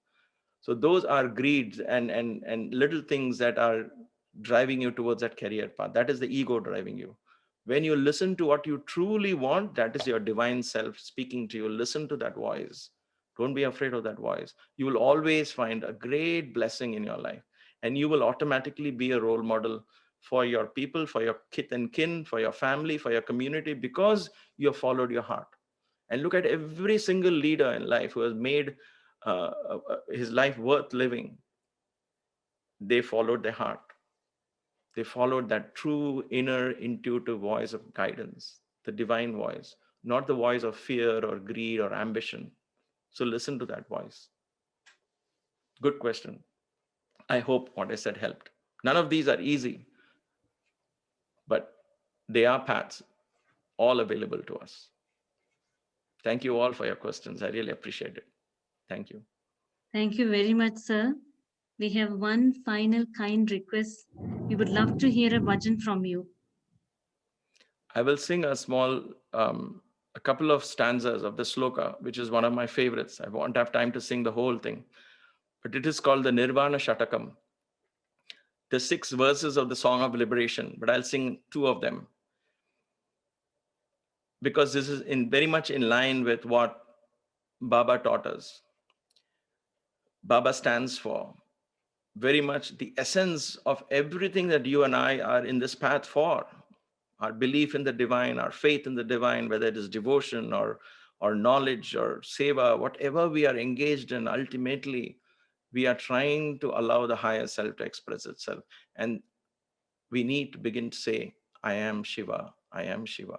So those are greeds and little things that are driving you towards that career path. That is the ego driving you. When you listen to what you truly want, that is your divine self speaking to you. Listen to that voice. Don't be afraid of that voice. You will always find a great blessing in your life. And you will automatically be a role model for your people, for your kith and kin, for your family, for your community, because you have followed your heart. And look at every single leader in life who has made his life worth living. They followed their heart. They followed that true inner intuitive voice of guidance, the divine voice, not the voice of fear or greed or ambition. So listen to that voice. Good question. I hope what I said helped. None of these are easy, but they are paths, all available to us. Thank you all for your questions. I really appreciate it. Thank you. Thank you very much, sir. We have one final kind request. We would love to hear a bhajan from you. I will sing a couple of stanzas of the sloka, which is one of my favorites. I won't have time to sing the whole thing, but it is called the Nirvana Shatakam. The 6 verses of the Song of Liberation, but I'll sing 2 of them, because this is very much in line with what Baba taught us. Baba stands for very much the essence of everything that you and I are in this path for. Our belief in the divine, our faith in the divine, whether it is devotion or knowledge or seva, whatever we are engaged in, ultimately, we are trying to allow the higher self to express itself. And we need to begin to say, I am Shiva, I am Shiva.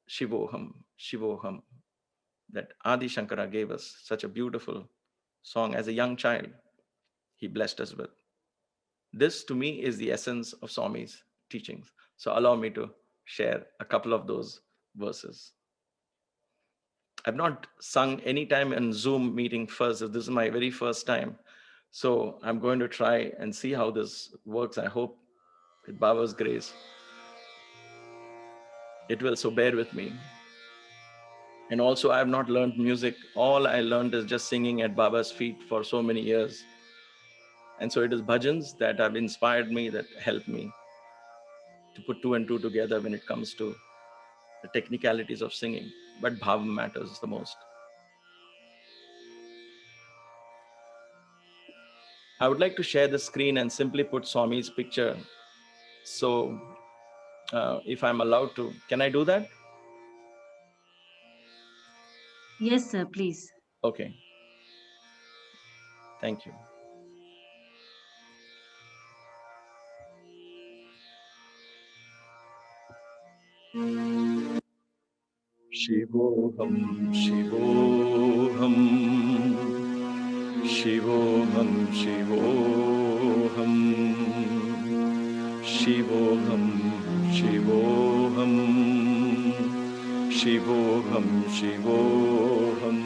Shivoham, Shivoham. That Adi Shankara gave us such a beautiful song as a young child. He blessed us with. This to me is the essence of Swami's teachings. So allow me to share a couple of those verses. I've not sung any time in Zoom meeting first. This is my very first time. So I'm going to try and see how this works. I hope with Baba's grace, it will, so bear with me. And also I have not learned music. All I learned is just singing at Baba's feet for so many years. And so it is bhajans that have inspired me, that helped me to put 2 and 2 together when it comes to the technicalities of singing. But bhavam matters the most. I would like to share the screen and simply put Swami's picture. So if I'm allowed to, can I do that? Yes, sir, please. Okay. Thank you. Shivoham, Shivoham, Shivoham, Shivoham, Shivoham, Shivoham, Shivoham, Shivoham.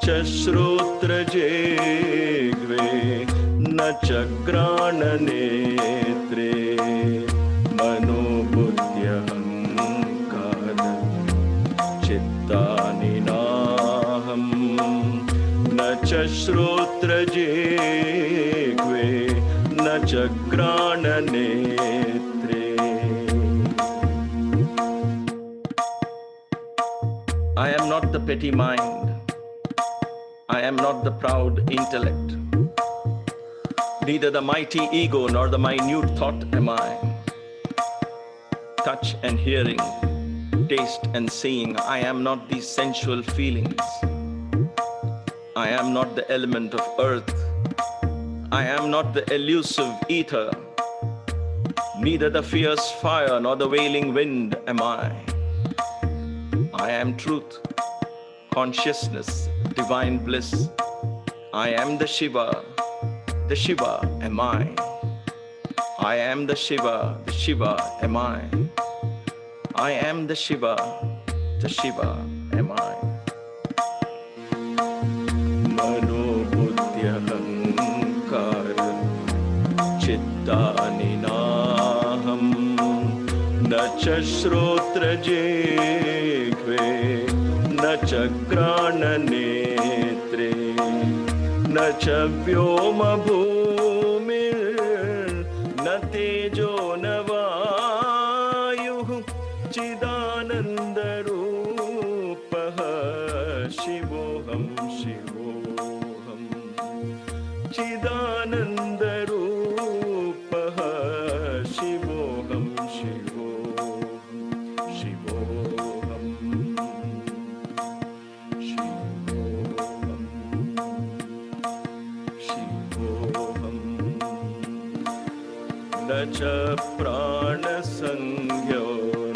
च श्रोत्रजेह्वे न च घ्राणनेत्रे मनोबुद्ध्यहङ्कार चित्तानि नाहं न च श्रोत्रजेह्वे न च घ्राणनेत्रे. I am not the petty mind. I am not the proud intellect, neither the mighty ego nor the minute thought am I. Touch and hearing, taste and seeing, I am not these sensual feelings. I am not the element of earth. I am not the elusive ether, neither the fierce fire nor the wailing wind am I. I am truth, consciousness, divine bliss. I am the Shiva am I. I am the Shiva am I. I am the Shiva am I. Mano buddhya hankara chittani naham na cha shrotra jeghve न च घ्राणनेत्रे न च व्योमभूमिर्न तेजो न वायुः चिदानन्दरूपः शिवोऽहं शिवोऽहं चिदानन्दरूपः शिवोऽहं शिवोऽहं शिवोऽहम् न च प्राणसंज्ञो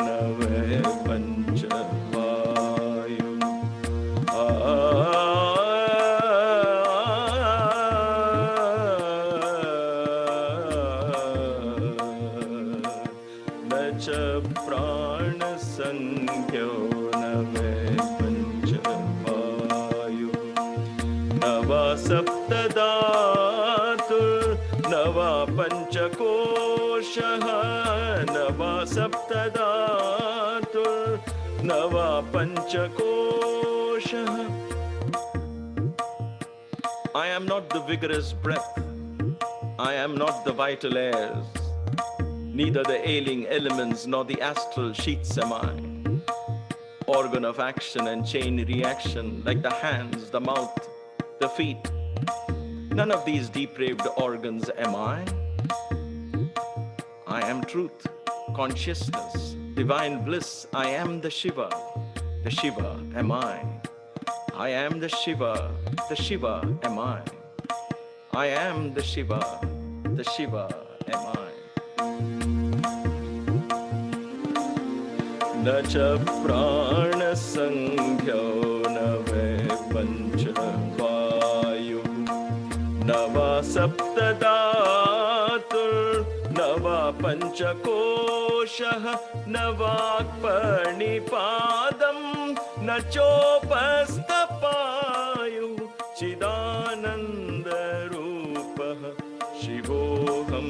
न वै पञ्चवायु cha prana sankhyo na ve pancha vayu nava saptadatur nava panchakoshaha nava saptadatur nava panchakoshaha. I am not the vigorous breath, I am not the vital airs, neither the ailing elements nor the astral sheets am I. Organ of action and chain reaction, like the hands, the mouth, the feet. None of these depraved organs am I. I am truth, consciousness, divine bliss. I am the Shiva am I. I am the Shiva am I. I am the Shiva am I. Na cha prana sankhyo na ve pancha vayu nava saptadatur nava panchakoshaha navakparnipadam na chopastapayu chidananda rupaha shivoham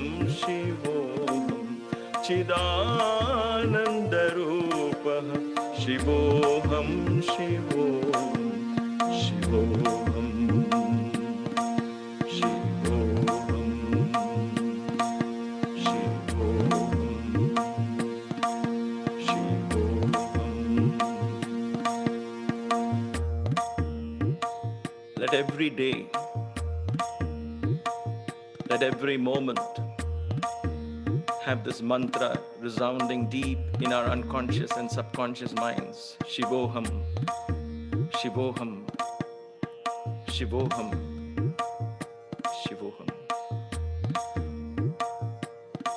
chidananda rupaha shivoham shivoham Let every day, let every moment have this mantra resounding deep in our unconscious and subconscious minds. Shivoham, Shivoham, Shivoham, Shivoham.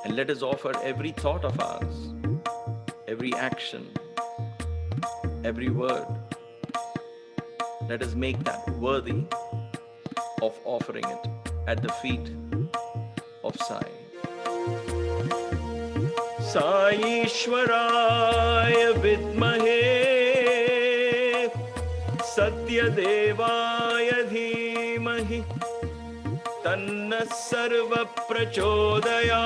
And let us offer every thought of ours, every action, every word. Let us make that worthy of offering it at the feet of Sai. Sai Ishwaraya Vidmahe Sathya Devaya Dhimahi Tanna Sarva Prachodayat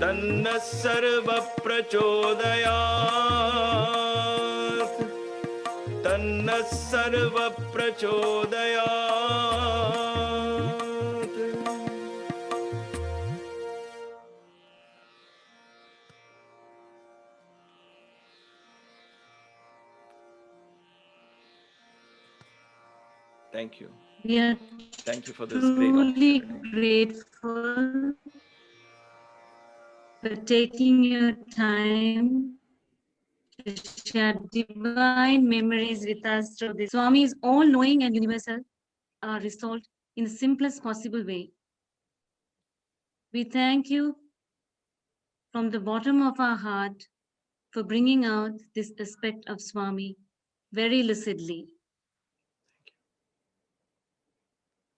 Tanna Sarva Prachodayat Tanna Sarva Prachodayat. Thank you. We are Thank you for this great truly opportunity. grateful for taking your time to share divine memories with us through this. Swami is all-knowing and universal, are resolved in the simplest possible way. We thank you from the bottom of our heart for bringing out this aspect of Swami very lucidly.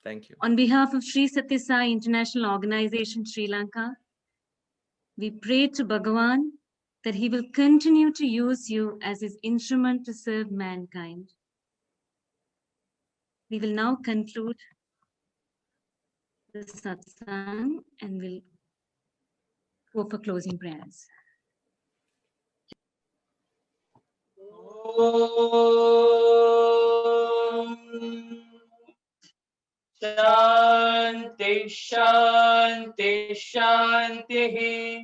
Thank you. On behalf of Sri Sathya Sai International Organization, Sri Lanka, we pray to Bhagavan that he will continue to use you as his instrument to serve mankind. We will now conclude the satsang and will go for closing prayers. Shanti Shanti Shanti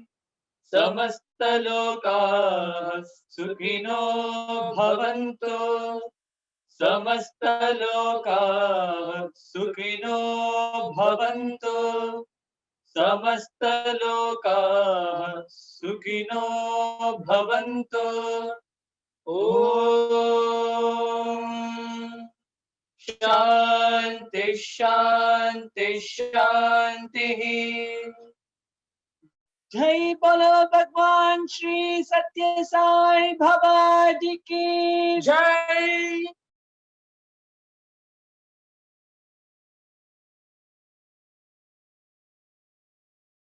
Samasta Loka Sukhino Bhavantu Samasta Loka Sukhino Bhavantu Samasta Loka Sukhino Bhavantu. Om Shanti Shanti Shanti. Jai Bolo Bhagwan Shri Sathya Sai Baba Ji ki Jai.